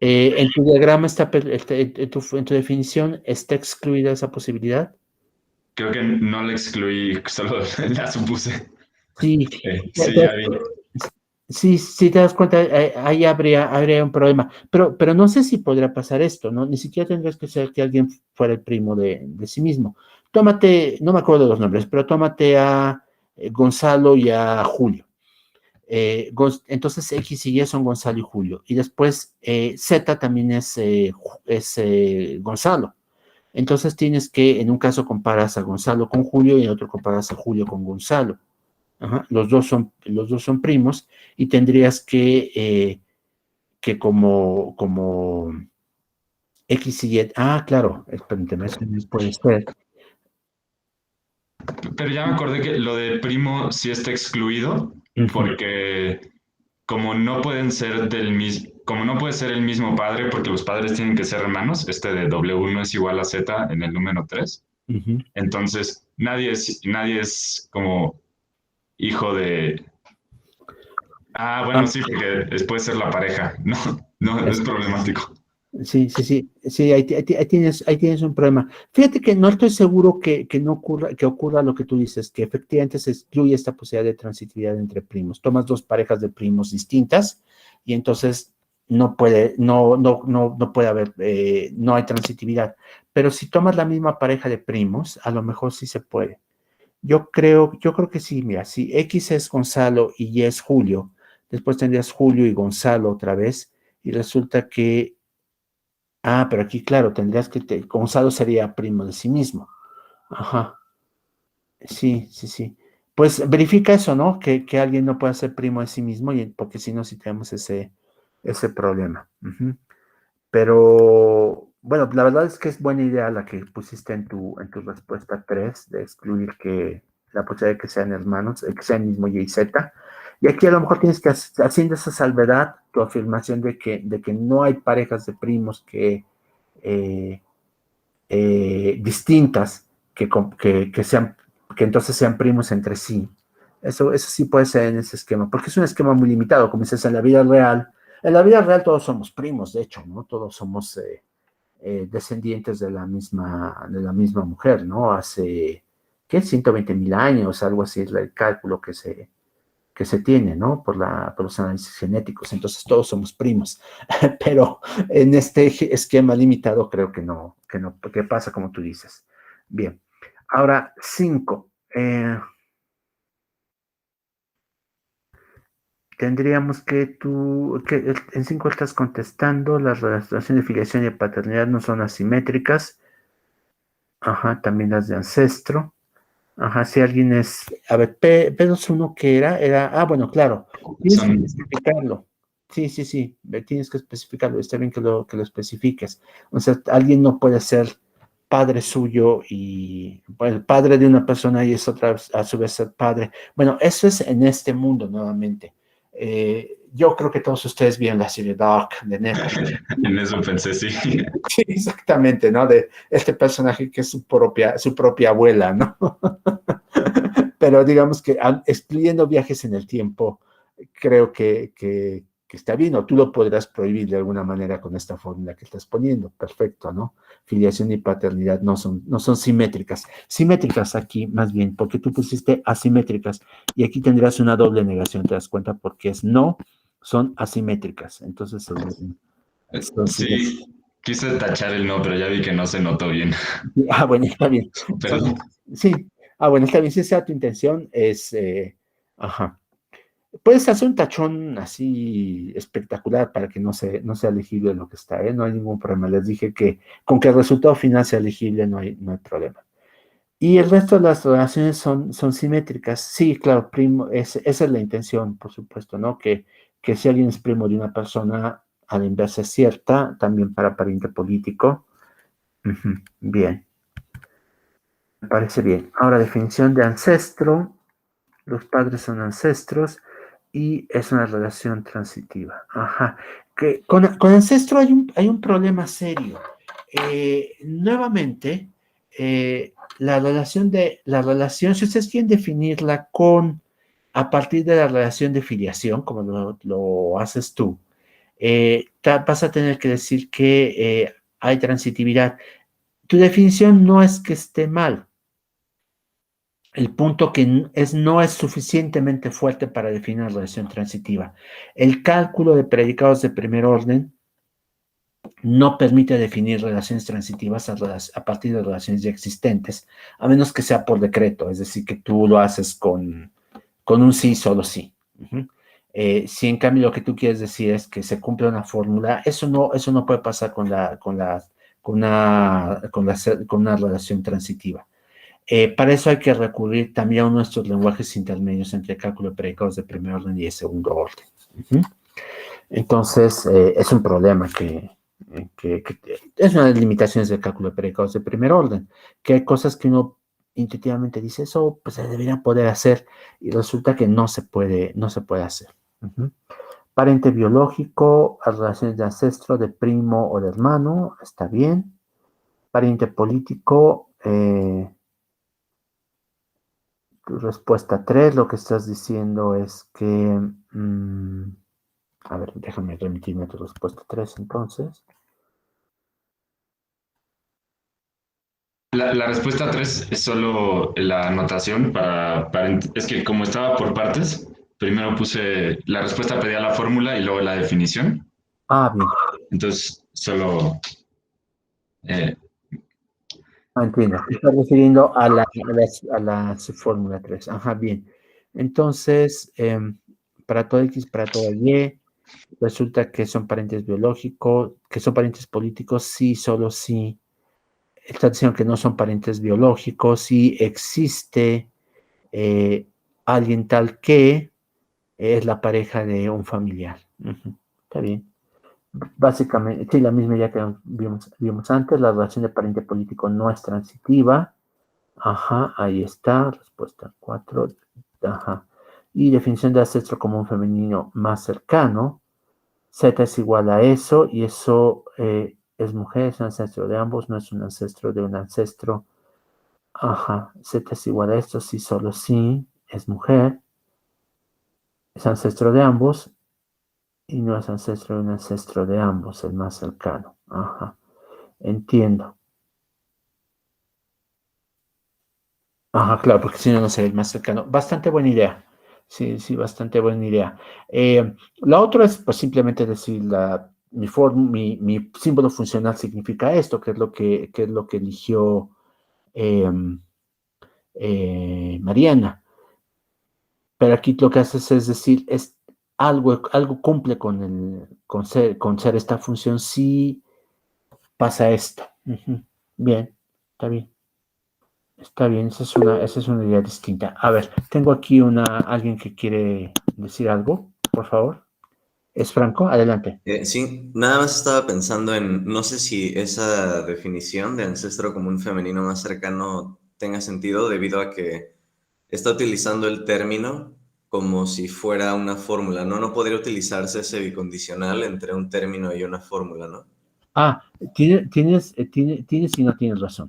[SPEAKER 1] En tu diagrama en tu definición, ¿está excluida esa posibilidad?
[SPEAKER 4] Creo que no la excluí, solo la supuse.
[SPEAKER 1] Sí.
[SPEAKER 4] Sí, ya vi.
[SPEAKER 1] Sí, te das cuenta, ahí habría un problema. Pero no sé si podría pasar esto, ¿no? Ni siquiera tendrías que ser que alguien fuera el primo de sí mismo. Tómate, no me acuerdo de los nombres, pero tómate a Gonzalo y a Julio. Entonces X y Y son Gonzalo y Julio. Y después Z también es Gonzalo. Entonces tienes que, en un caso comparas a Gonzalo con Julio y en otro comparas a Julio con Gonzalo. Ajá, los dos son primos y tendrías que como X y Y, claro, permíteme, eso no puede ser.
[SPEAKER 4] Pero ya me acordé que lo de primo sí está excluido, porque como no pueden ser como no puede ser el mismo padre, porque los padres tienen que ser hermanos, de W1 es igual a Z en el número 3. Entonces, nadie es como hijo de... bueno, sí, porque puede ser la pareja. No es problemático.
[SPEAKER 1] Sí, ahí tienes un problema. Fíjate que no estoy seguro que ocurra lo que tú dices, que efectivamente se excluye esta posibilidad de transitividad entre primos. Tomas dos parejas de primos distintas y entonces no puede haber, no hay transitividad. Pero si tomas la misma pareja de primos, a lo mejor sí se puede. Yo creo que sí, mira, si X es Gonzalo y Y es Julio, después tendrías Julio y Gonzalo otra vez, y resulta que pero aquí, claro, tendrías que... Gonzalo sería primo de sí mismo. Ajá. Sí. Pues verifica eso, ¿no? Que alguien no pueda ser primo de sí mismo, porque si no, sí tenemos ese problema. Pero, bueno, la verdad es que es buena idea la que pusiste en tu respuesta 3, de excluir que la posibilidad de que sean hermanos, que sean mismo Y y Z. Y aquí a lo mejor tienes que, haciendo esa salvedad, tu afirmación de que no hay parejas de primos que distintas que entonces sean primos entre sí. Eso sí puede ser en ese esquema, porque es un esquema muy limitado, como dices, en la vida real. En la vida real todos somos primos, de hecho, ¿no? Todos somos descendientes de la misma mujer, ¿no? Hace, ¿qué? 120,000 años, algo así es el cálculo que se tiene, ¿no? Por los análisis genéticos. Entonces todos somos primos. Pero en este esquema limitado creo que no, que pasa como tú dices. Bien. Ahora, 5. Tendríamos que en 5 estás contestando, las relaciones de filiación y paternidad no son asimétricas. Ajá, también las de ancestro. Ajá, si alguien es... A ver, P2-1, ¿qué era? Bueno, claro. Tienes que especificarlo. Sí. Tienes que especificarlo. Está bien que lo especifiques. O sea, alguien no puede ser padre suyo y el padre de una persona y es otra, a su vez, ser padre. Bueno, eso es en este mundo, nuevamente. Yo creo que todos ustedes vieron la serie Dark de Netflix.
[SPEAKER 4] En eso pensé, sí.
[SPEAKER 1] Sí, exactamente, ¿no? De este personaje que es su propia abuela, ¿no? Pero digamos que excluyendo viajes en el tiempo, creo que está bien, o tú lo podrás prohibir de alguna manera con esta fórmula que estás poniendo. Perfecto, ¿no? Filiación y paternidad no son simétricas. Simétricas aquí, más bien, porque tú pusiste asimétricas, y aquí tendrás una doble negación, ¿te das cuenta? Porque son asimétricas. Entonces,
[SPEAKER 4] sí, quise tachar el no, pero ya vi que no se notó bien.
[SPEAKER 1] Bueno, está bien.
[SPEAKER 4] Perdón.
[SPEAKER 1] Sí. Bueno, está bien. Si esa tu intención es... ajá. Puedes hacer un tachón así espectacular para que no sea legible lo que está, ¿eh? No hay ningún problema. Les dije que con que el resultado final sea legible no hay problema. Y el resto de las relaciones son simétricas. Sí, claro, primo, esa es la intención, por supuesto, ¿no? Que si alguien es primo de una persona, a la inversa es cierta, también para pariente político. Bien. Me parece bien. Ahora, definición de ancestro. Los padres son ancestros y es una relación transitiva. Ajá. Que con ancestro hay un problema serio. Nuevamente, la relación, si ustedes quieren definirla a partir de la relación de filiación, como lo haces tú, vas a tener que decir que hay transitividad. Tu definición no es que esté mal. El punto que no es suficientemente fuerte para definir la relación transitiva. El cálculo de predicados de primer orden no permite definir relaciones transitivas a partir de relaciones ya existentes, a menos que sea por decreto, es decir, que tú lo haces con un sí, solo sí. Si en cambio lo que tú quieres decir es que se cumple una fórmula, eso no puede pasar con con una relación transitiva. Para eso hay que recurrir también a nuestros lenguajes intermedios entre cálculo de predicados de primer orden y de segundo orden. Entonces, es un problema que es una de las limitaciones del cálculo de predicados de primer orden, que hay cosas que uno intuitivamente dice, eso pues se debería poder hacer, y resulta que no se puede hacer. Pariente biológico, relaciones de ancestro, de primo o de hermano, está bien. Pariente político, tu respuesta 3, lo que estás diciendo es que, a ver, déjame remitirme a tu respuesta 3 entonces.
[SPEAKER 4] La respuesta 3 es solo la anotación es que como estaba por partes, primero puse, la respuesta pedía la fórmula y luego la definición.
[SPEAKER 1] Ah, bien.
[SPEAKER 4] Entonces, solo...
[SPEAKER 1] Entiendo. Te estás refiriendo a la fórmula 3. Ajá, bien. Entonces, para todo X, para todo Y, resulta que son parientes biológicos, que son parientes políticos, sí, solo sí. Está diciendo que no son parientes biológicos, sí existe alguien tal que es la pareja de un familiar. Está bien. Básicamente, sí, la misma idea que vimos antes, la relación de pariente político no es transitiva. Ajá, ahí está, respuesta 4. Ajá. Y definición de ancestro como un femenino más cercano. Z es igual a eso, y eso es mujer, es un ancestro de ambos, no es un ancestro de un ancestro. Ajá, Z es igual a esto, sí, solo sí, es mujer, es ancestro de ambos, y no es ancestro de un ancestro de ambos, el más cercano. Ajá, entiendo. Ajá, claro, porque si no, no sería el más cercano. Bastante buena idea. Sí, sí, bastante buena idea. La otra es, pues, simplemente decir, mi símbolo funcional significa esto, que es lo que eligió Mariana. Pero aquí lo que haces es decir, es algo cumple con ser esta función si pasa esto. Bien, está bien. Está bien, esa es una idea distinta. A ver, tengo aquí alguien que quiere decir algo, por favor. ¿Es Franco? Adelante.
[SPEAKER 3] Sí, nada más estaba pensando en, no sé si esa definición de ancestro común femenino más cercano tenga sentido debido a que está utilizando el término como si fuera una fórmula, ¿no? No podría utilizarse ese bicondicional entre un término y una fórmula, ¿no?
[SPEAKER 1] Ah, tienes y no tienes razón.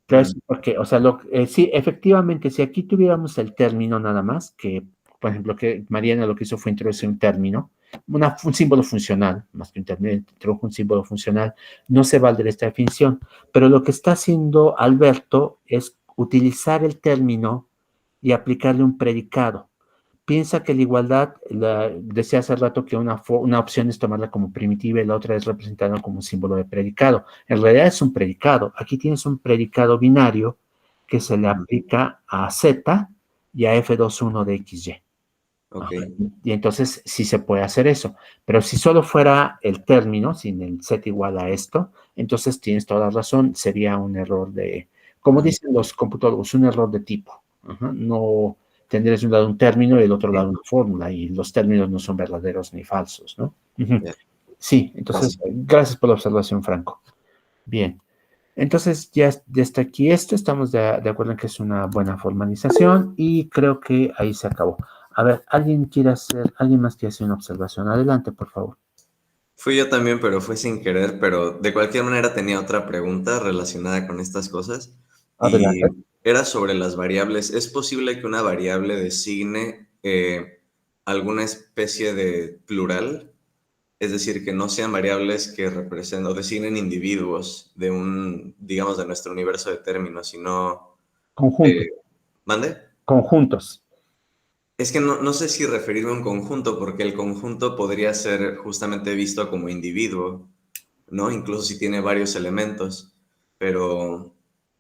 [SPEAKER 1] Pero es porque, o sea, sí, efectivamente, si aquí tuviéramos el término nada más, que, por ejemplo, que Mariana lo que hizo fue introducir un término, un símbolo funcional, más que un término, introdujo un símbolo funcional, no se valdría esta definición. Pero lo que está haciendo Alberto es utilizar el término y aplicarle un predicado. Piensa que la igualdad, decía hace rato que una opción es tomarla como primitiva y la otra es representarla como un símbolo de predicado. En realidad es un predicado. Aquí tienes un predicado binario que se le aplica a Z y a F21 de XY.
[SPEAKER 3] Okay.
[SPEAKER 1] Y entonces sí se puede hacer eso. Pero si solo fuera el término, sin el Z igual a esto, entonces tienes toda la razón, sería un error como dicen los computólogos, un error de tipo. No tendrías de un lado un término y del otro lado una fórmula, y los términos no son verdaderos ni falsos, ¿no? Sí, entonces, gracias por la observación, Franco. Bien. Entonces, ya está aquí esto, estamos de acuerdo en que es una buena formalización, y creo que ahí se acabó. A ver, alguien más quiere hacer una observación? Adelante, por favor.
[SPEAKER 3] Fui yo también, pero fue sin querer, pero de cualquier manera tenía otra pregunta relacionada con estas cosas.
[SPEAKER 1] Adelante.
[SPEAKER 3] Y era sobre las variables. ¿Es posible que una variable designe alguna especie de plural? Es decir, que no sean variables que representen o designen individuos digamos, de nuestro universo de términos, sino...
[SPEAKER 1] Conjuntos.
[SPEAKER 3] ¿Mande?
[SPEAKER 1] Conjuntos.
[SPEAKER 3] Es que no sé si referirme a un conjunto, porque el conjunto podría ser justamente visto como individuo, ¿no? Incluso si tiene varios elementos, pero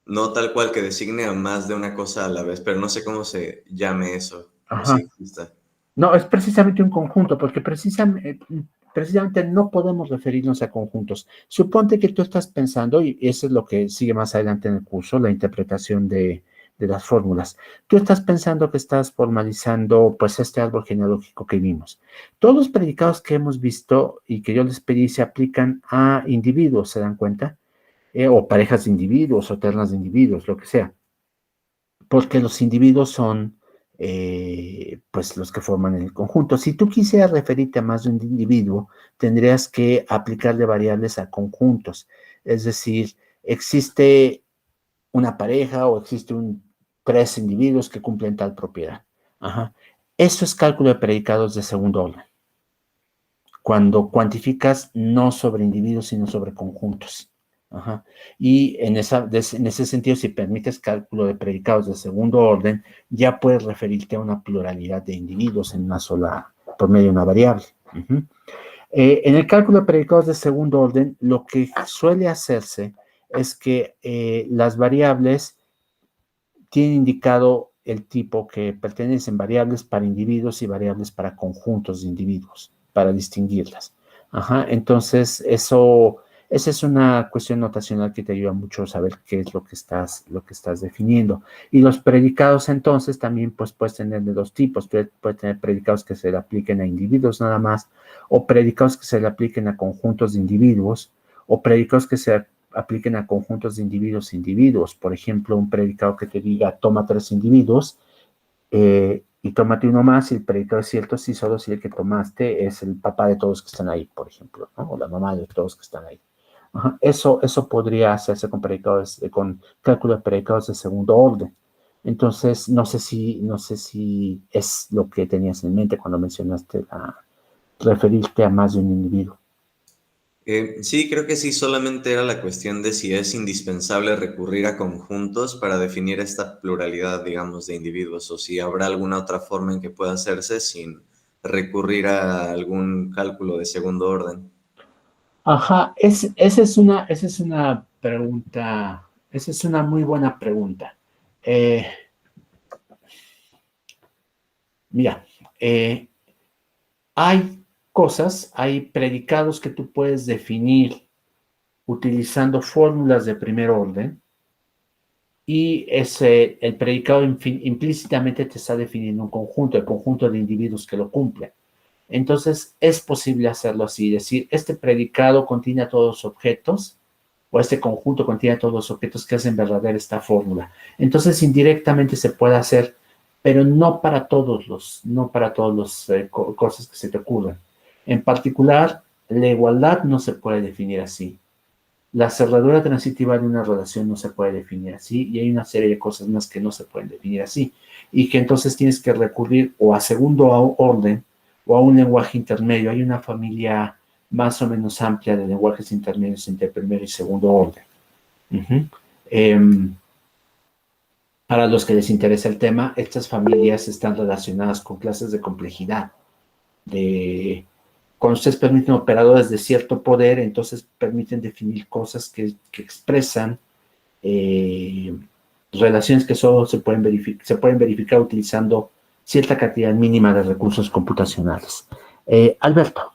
[SPEAKER 3] no tal cual que designe a más de una cosa a la vez, pero no sé cómo se llame eso, o
[SPEAKER 1] Ajá.
[SPEAKER 3] si exista.
[SPEAKER 1] No, es precisamente un conjunto, porque precisamente precisamente no podemos referirnos a conjuntos. Suponte que tú estás pensando, y eso es lo que sigue más adelante en el curso, la interpretación de las fórmulas. Tú estás pensando que estás formalizando, pues, este árbol genealógico que vimos. Todos los predicados que hemos visto y que yo les pedí se aplican a individuos, ¿se dan cuenta? O parejas de individuos, o ternas de individuos, lo que sea. Porque los individuos son, pues, los que forman el conjunto. Si tú quisieras referirte a más de un individuo, tendrías que aplicarle variables a conjuntos. Es decir, existe una pareja o existe tres individuos que cumplen tal propiedad. Ajá. Eso es cálculo de predicados de segundo orden. Cuando cuantificas no sobre individuos, sino sobre conjuntos. Ajá. Y en ese sentido, si permites cálculo de predicados de segundo orden, ya puedes referirte a una pluralidad de individuos en una sola, por medio de una variable. Uh-huh. En el cálculo de predicados de segundo orden, lo que suele hacerse es que las variables tienen indicado el tipo que pertenecen variables para individuos y variables para conjuntos de individuos, para distinguirlas. Ajá. Entonces, esa es una cuestión notacional que te ayuda mucho a saber qué es lo que estás definiendo. Y los predicados, entonces, también pues, puedes tener de dos tipos. Puedes tener predicados que se le apliquen a individuos nada más, o predicados que se le apliquen a conjuntos de individuos, o predicados que se apliquen a conjuntos de individuos. Por ejemplo, un predicado que te diga, toma 3 individuos, y tómate uno más, y el predicado es cierto si solo si el que tomaste es el papá de todos que están ahí, por ejemplo, ¿no? O la mamá de todos que están ahí. Ajá. Eso podría hacerse con cálculo de predicados de segundo orden. Entonces, no sé si es lo que tenías en mente cuando mencionaste referirte a más de un individuo.
[SPEAKER 3] Sí, creo que sí, solamente era la cuestión de si es indispensable recurrir a conjuntos para definir esta pluralidad, digamos, de individuos, o si habrá alguna otra forma en que pueda hacerse sin recurrir a algún cálculo de segundo orden.
[SPEAKER 1] Ajá, esa es una pregunta, esa es una muy buena pregunta. Mira, hay predicados que tú puedes definir utilizando fórmulas de primer orden, y el predicado implícitamente te está definiendo un conjunto, el conjunto de individuos que lo cumplen. Entonces, es posible hacerlo así, decir, este predicado contiene a todos los objetos, o este conjunto contiene a todos los objetos que hacen verdadera esta fórmula. Entonces, indirectamente se puede hacer, pero no para todos los cosas que se te ocurran. En particular, la igualdad no se puede definir así. La cerradura transitiva de una relación no se puede definir así, y hay una serie de cosas más que no se pueden definir así, y que entonces tienes que recurrir o a segundo orden o a un lenguaje intermedio. Hay una familia más o menos amplia de lenguajes intermedios entre primero y segundo orden. Uh-huh. Para los que les interesa el tema, estas familias están relacionadas con clases de complejidad. Cuando ustedes permiten operadores de cierto poder, entonces permiten definir cosas que expresan relaciones que solo se pueden verificar utilizando cierta cantidad mínima de recursos computacionales. Alberto.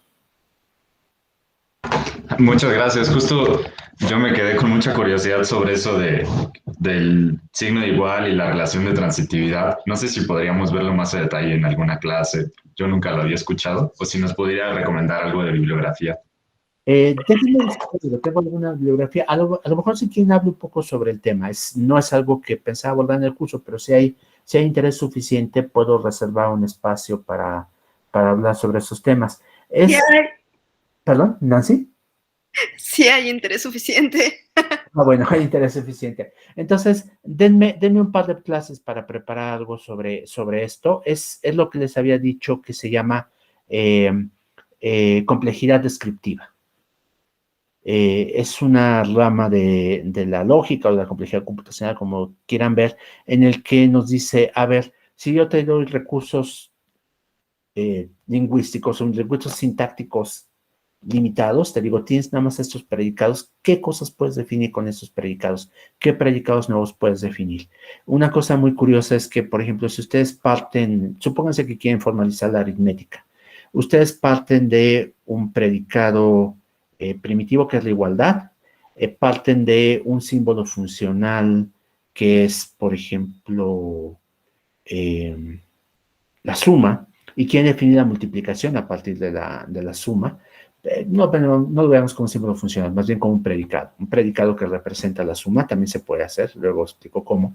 [SPEAKER 4] Muchas gracias. Justo yo me quedé con mucha curiosidad sobre eso del signo de igual y la relación de transitividad. No sé si podríamos verlo más a detalle en alguna clase. Yo nunca lo había escuchado. O si nos podría recomendar algo de bibliografía.
[SPEAKER 1] Tengo alguna bibliografía. A lo mejor si quieren hablar un poco sobre el tema. No es algo que pensaba abordar en el curso, pero si hay interés suficiente, puedo reservar un espacio para hablar sobre esos temas. ¿Perdón, Nancy?
[SPEAKER 5] Sí hay interés suficiente.
[SPEAKER 1] Bueno, hay interés suficiente. Entonces, denme un par de clases para preparar algo sobre esto. Es lo que les había dicho, que se llama complejidad descriptiva. Es una rama de la lógica o de la complejidad computacional, como quieran ver, en el que nos dice, a ver, si yo te doy recursos lingüísticos o recursos sintácticos limitados, te digo, tienes nada más estos predicados, ¿qué cosas puedes definir con esos predicados? ¿Qué predicados nuevos puedes definir? Una cosa muy curiosa es que, por ejemplo, si ustedes supónganse que quieren formalizar la aritmética, ustedes parten de un predicado primitivo, que es la igualdad, parten de un símbolo funcional que es, por ejemplo, la suma, y quieren definir la multiplicación a partir de la suma. No, pero no lo veamos como símbolo funcional, más bien como un predicado que representa la suma, también se puede hacer, luego explico cómo.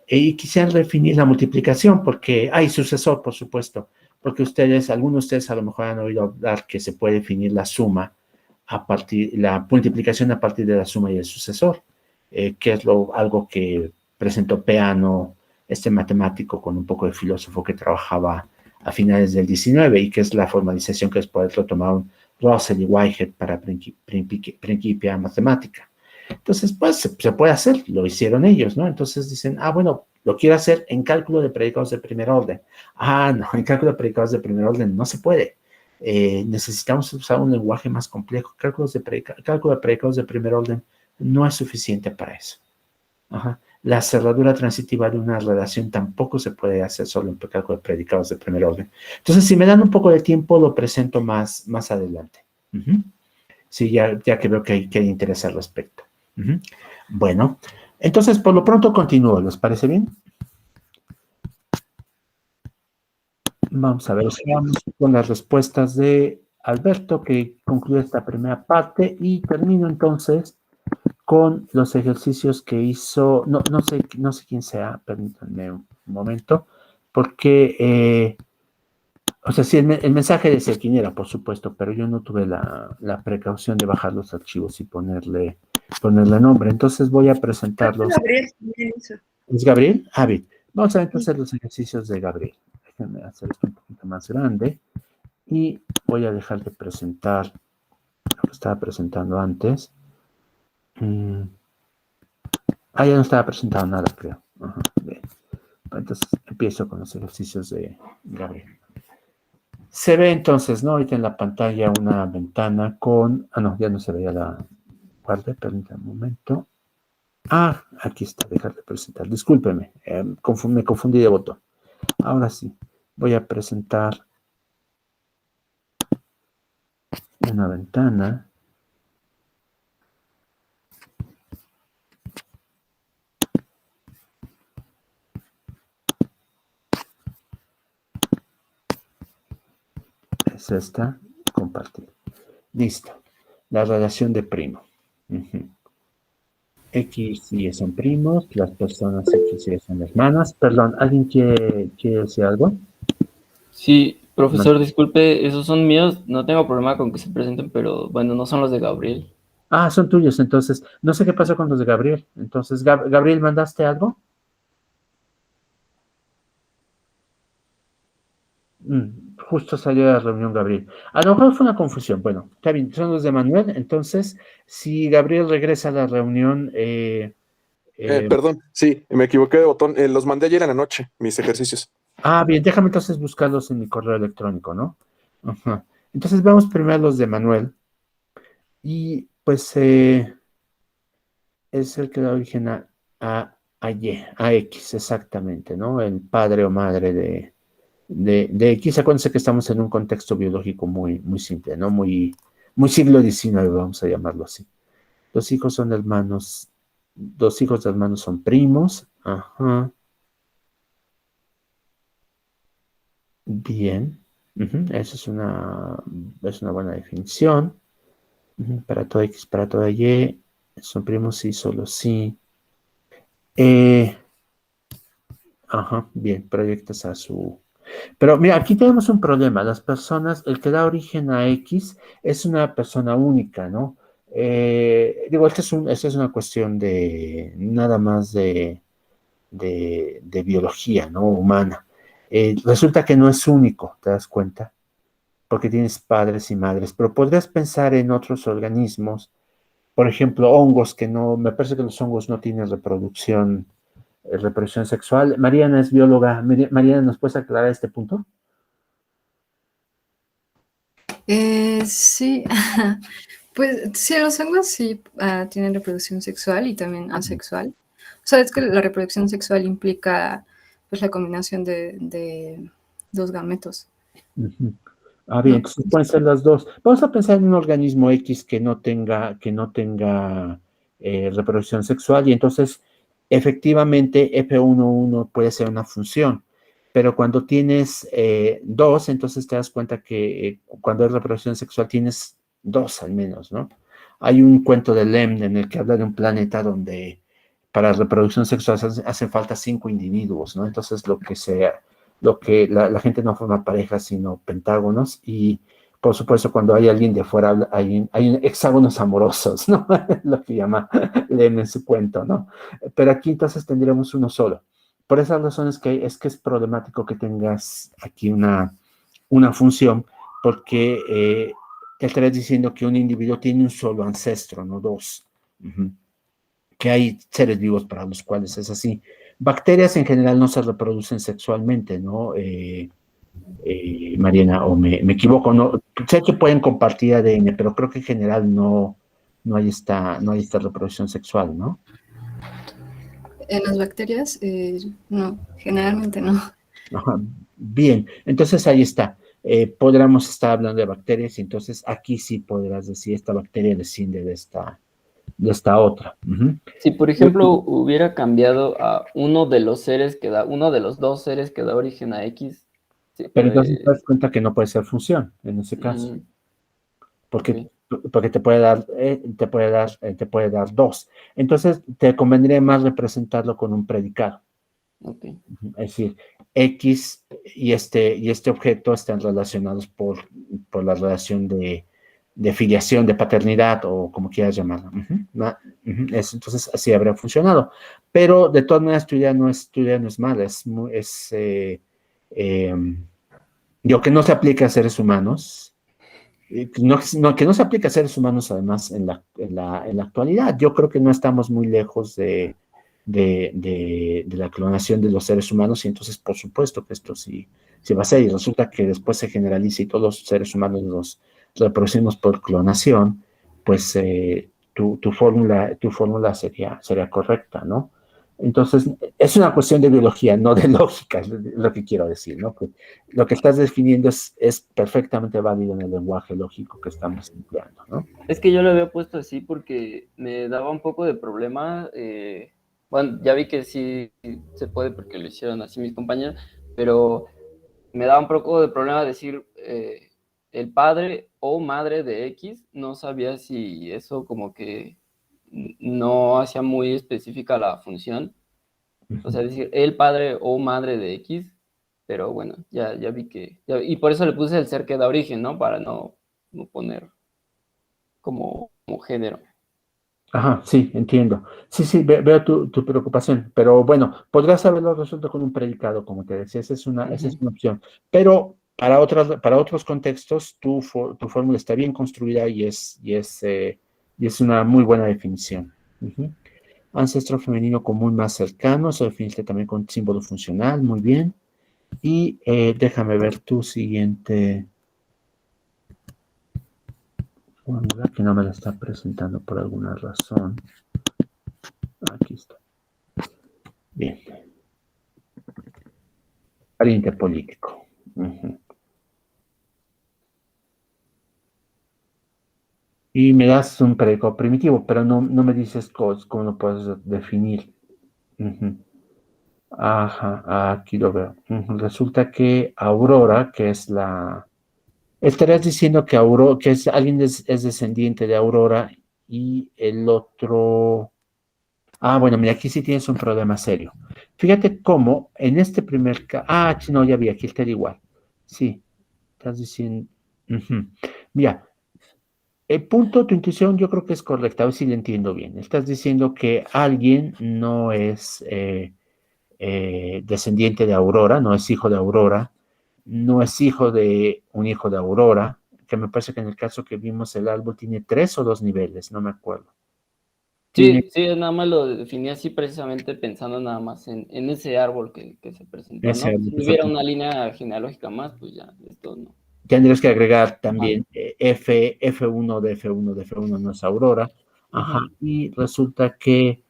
[SPEAKER 1] Y quisieran definir la multiplicación porque hay sucesor, por supuesto, porque algunos de ustedes a lo mejor han oído hablar que se puede definir la suma la multiplicación a partir de la suma y el sucesor, que es algo que presentó Peano, este matemático con un poco de filósofo que trabajaba a finales del 19 y que es la formalización que después lo tomaron Russell y Whitehead para Principia Matemática. Entonces, pues, se puede hacer, lo hicieron ellos, ¿no? Entonces dicen, bueno, lo quiero hacer en cálculo de predicados de primer orden. No, en cálculo de predicados de primer orden no se puede. Necesitamos usar un lenguaje más complejo. Cálculo de predicados de primer orden no es suficiente para eso. La cerradura transitiva de una relación tampoco se puede hacer solo en cálculo de predicados de primer orden. Entonces, si me dan un poco de tiempo, lo presento más adelante. Sí, ya que veo que hay interés al respecto. Bueno, entonces por lo pronto continúo, ¿les parece bien? Vamos a ver, vamos con las respuestas de Alberto, que concluye esta primera parte, y termino entonces con los ejercicios que hizo, no sé quién sea, permítanme un momento, porque, o sea, sí, el mensaje decía quién era, por supuesto, pero yo no tuve la precaución de bajar los archivos y ponerle nombre, entonces voy a presentarlos.
[SPEAKER 5] Gabriel,
[SPEAKER 1] ¿Es Gabriel? Bien. Vamos a ver entonces los ejercicios de Gabriel. Déjenme hacer esto un poquito más grande y voy a dejar de presentar lo que estaba presentando antes. Ya no estaba presentando nada, creo. Bien. Entonces empiezo con los ejercicios de Gabriel. Se ve entonces, ¿no? Ahorita en la pantalla una ventana con... no, ya no se veía la... Guarde, permítame un momento. Aquí está, dejar de presentar. Discúlpeme, me confundí de botón. Ahora sí, voy a presentar una ventana. Es esta, compartir. Listo. La relación de primo. X y Y son primos, las personas X y Y son hermanas. Perdón, ¿alguien quiere decir algo?
[SPEAKER 6] Sí, profesor, disculpe, esos son míos, no tengo problema con que se presenten, pero bueno, no son los de Gabriel.
[SPEAKER 1] Son tuyos, entonces. No sé qué pasó con los de Gabriel. Entonces, Gabriel, ¿mandaste algo? Justo salió de la reunión Gabriel. A lo mejor fue una confusión. Bueno, está bien, son los de Manuel. Entonces, si Gabriel regresa a la reunión...
[SPEAKER 7] perdón, sí, me equivoqué de botón. Los mandé ayer en la noche, mis ejercicios.
[SPEAKER 1] Bien, déjame entonces buscarlos en mi correo electrónico, ¿no? Entonces, vamos primero a los de Manuel. Y, pues, es el que da origen a Y, a X, exactamente, ¿no? El padre o madre de X. Acuérdense que estamos en un contexto biológico muy, muy simple, ¿no? Muy siglo XIX, vamos a llamarlo así. Dos hijos de hermanos son primos. Bien. Esa es una buena definición. Para todo X, para toda Y, son primos sí, solo sí. Bien, proyectas a su... Pero mira, aquí tenemos un problema. Las personas, el que da origen a X es una persona única, ¿no? Esta es una cuestión de nada más de biología, ¿no? Humana. Resulta que no es único, ¿te das cuenta? Porque tienes padres y madres, pero podrías pensar en otros organismos, por ejemplo, hongos, me parece que los hongos no tienen reproducción sexual. Mariana es bióloga. Mariana, ¿nos puedes aclarar este punto?
[SPEAKER 2] Sí, pues sí, los hongos sí tienen reproducción sexual y también asexual. O sea, es que la reproducción sexual implica pues la combinación de dos gametos.
[SPEAKER 1] Bien,
[SPEAKER 2] No.
[SPEAKER 1] entonces pueden ser las dos. Vamos a pensar en un organismo X que no tenga reproducción sexual y entonces efectivamente F11 puede ser una función, pero cuando tienes dos, entonces te das cuenta que cuando hay reproducción sexual tienes dos al menos, ¿no? Hay un cuento de Lem en el que habla de un planeta donde para reproducción sexual hace falta 5 individuos, ¿no? Entonces lo que la gente no forma parejas, sino pentágonos, y por supuesto cuando hay alguien de fuera hay hexágonos amorosos, ¿no? Lo que llama Lem en su cuento, ¿no? Pero aquí entonces tendríamos uno solo. Por esas razones que es problemático que tengas aquí una función, porque estarías diciendo que un individuo tiene un solo ancestro, no dos. Que hay seres vivos para los cuales es así. Bacterias en general no se reproducen sexualmente, ¿no? Mariana, o me equivoco, no, sé que pueden compartir ADN, pero creo que en general no hay esta reproducción sexual, ¿no?
[SPEAKER 2] En las bacterias, no, generalmente no.
[SPEAKER 1] Ajá. Bien, entonces ahí está. Podríamos estar hablando de bacterias, y entonces aquí sí podrás decir esta bacteria desciende de esta otra.
[SPEAKER 6] Si, por ejemplo, hubiera cambiado a uno de los dos seres que da origen a X, sí,
[SPEAKER 1] Pero entonces te das cuenta que no puede ser función en ese caso, porque te puede dar dos. Entonces te convendría más representarlo con un predicado.
[SPEAKER 6] Okay.
[SPEAKER 1] Es decir, X y este objeto están relacionados por la relación de filiación, de paternidad, o como quieras llamarla. Entonces así habría funcionado. Pero de todas maneras tu idea no es mala, digo que no se aplica a seres humanos, que no se aplica a seres humanos además en la actualidad. Yo creo que no estamos muy lejos de la clonación de los seres humanos, y entonces por supuesto que esto sí va a ser, y resulta que después se generaliza y todos los seres humanos los reproducimos por clonación, pues tu fórmula sería correcta, ¿no? Entonces, es una cuestión de biología, no de lógica, es lo que quiero decir, ¿no? Que lo que estás definiendo es perfectamente válido en el lenguaje lógico que estamos empleando, ¿no?
[SPEAKER 6] Es que yo lo había puesto así porque me daba un poco de problema. Bueno, ya vi que sí se puede porque lo hicieron así mis compañeros, pero me daba un poco de problema decir el padre o madre de X. No sabía si eso como que no hacía muy específica la función. O sea, decir el padre o madre de X, pero bueno, ya vi que... y por eso le puse el ser que da origen, ¿no? Para no poner como género.
[SPEAKER 1] Ajá, sí, entiendo. Sí, veo tu preocupación, pero bueno, podrás haberlo resuelto con un predicado, como te decía, esa es una opción. Pero para otros contextos, tu fórmula está bien construida y es una muy buena definición. Ancestro femenino común más cercano, se definiste también con símbolo funcional, muy bien. Y déjame ver tu siguiente fórmula, que no me la está presentando por alguna razón. Aquí está. Bien. Pariente político. Y me das un predicado primitivo, pero no me dices cómo lo puedes definir. Ajá, aquí lo veo. Resulta que Aurora, que es estarías diciendo que alguien es descendiente de Aurora, y el otro... bueno, mira, aquí sí tienes un problema serio. Fíjate cómo en este primer caso... no, ya vi, aquí está igual. Sí, estás diciendo... Mira, el punto, tu intuición yo creo que es correcta, a ver si lo entiendo bien. Estás diciendo que alguien no es descendiente de Aurora, no es hijo de Aurora, no es hijo de un hijo de Aurora, que me parece que en el caso que vimos el árbol tiene 3 o 2 niveles, no me acuerdo.
[SPEAKER 6] Sí, nada más lo definí así precisamente pensando nada más en ese árbol que se presentó, ¿no? Si hubiera una línea genealógica más, pues ya, esto no.
[SPEAKER 1] Tendrías que agregar también F1 de F1 de F1 no es Aurora. Ajá, y resulta que...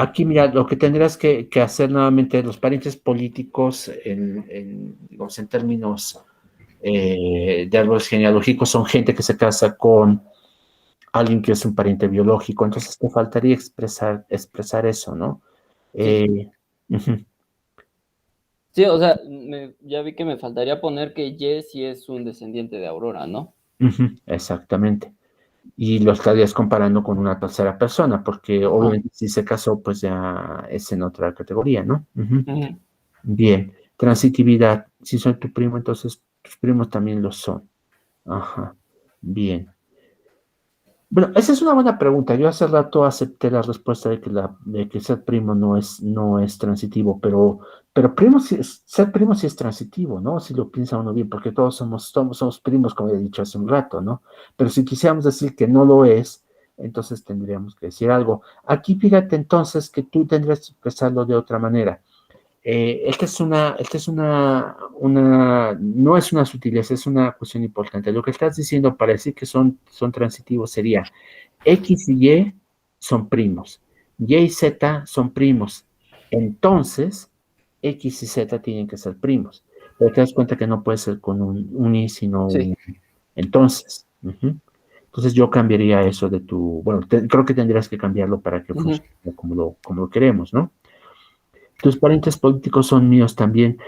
[SPEAKER 1] Aquí, mira, lo que tendrás que hacer nuevamente, los parientes políticos, digamos, en términos de árboles genealógicos, son gente que se casa con alguien que es un pariente biológico, entonces te faltaría expresar eso, ¿no? Ujú.
[SPEAKER 6] Sí, o sea, ya vi que me faltaría poner que Ye sí es un descendiente de Aurora, ¿no?
[SPEAKER 1] Exactamente. Y lo estarías comparando con una tercera persona, porque obviamente si se casó, pues ya es en otra categoría, ¿no? Bien. Transitividad. Si soy tu primo, entonces tus primos también lo son. Ajá. Bien. Bueno, esa es una buena pregunta. Yo hace rato acepté la respuesta de que ser primo no es transitivo, pero ser primo sí es transitivo, ¿no? Si lo piensa uno bien, porque todos somos primos, como he dicho hace un rato, ¿no? Pero si quisiéramos decir que no lo es, entonces tendríamos que decir algo. Aquí fíjate entonces que tú tendrías que expresarlo de otra manera. No es una sutileza, es una cuestión importante. Lo que estás diciendo para decir que son transitivos sería X y Y son primos, Y y Z son primos, entonces X y Z tienen que ser primos. Pero te das cuenta que no puede ser con un Y, sino un entonces. Entonces yo cambiaría eso de bueno, creo que tendrías que cambiarlo para que funcione como lo queremos, ¿no? Tus parientes políticos son míos también.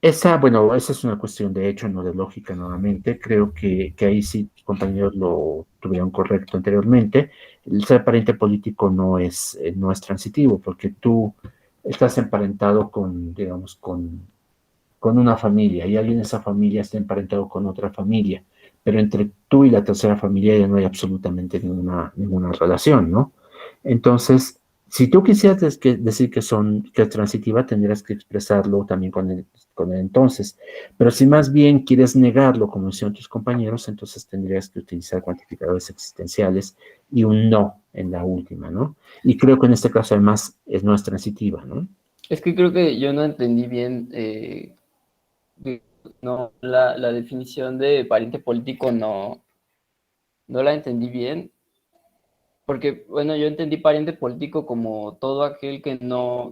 [SPEAKER 1] Esa es una cuestión de hecho, no de lógica nuevamente. Creo que ahí sí tus compañeros lo tuvieron correcto anteriormente. El ser pariente político no es transitivo, porque tú estás emparentado digamos, con una familia y alguien de esa familia está emparentado con otra familia. Pero entre tú y la tercera familia ya no hay absolutamente ninguna relación, ¿no? Entonces, si tú quisieras decir que es transitiva, tendrías que expresarlo también con el entonces. Pero si más bien quieres negarlo, como hicieron tus compañeros, entonces tendrías que utilizar cuantificadores existenciales y un no en la última, ¿no? Y creo que en este caso además no es transitiva, ¿no?
[SPEAKER 6] Es que creo que yo no entendí bien, no, la definición de pariente político no la entendí bien. Porque, bueno, yo entendí pariente político como todo aquel que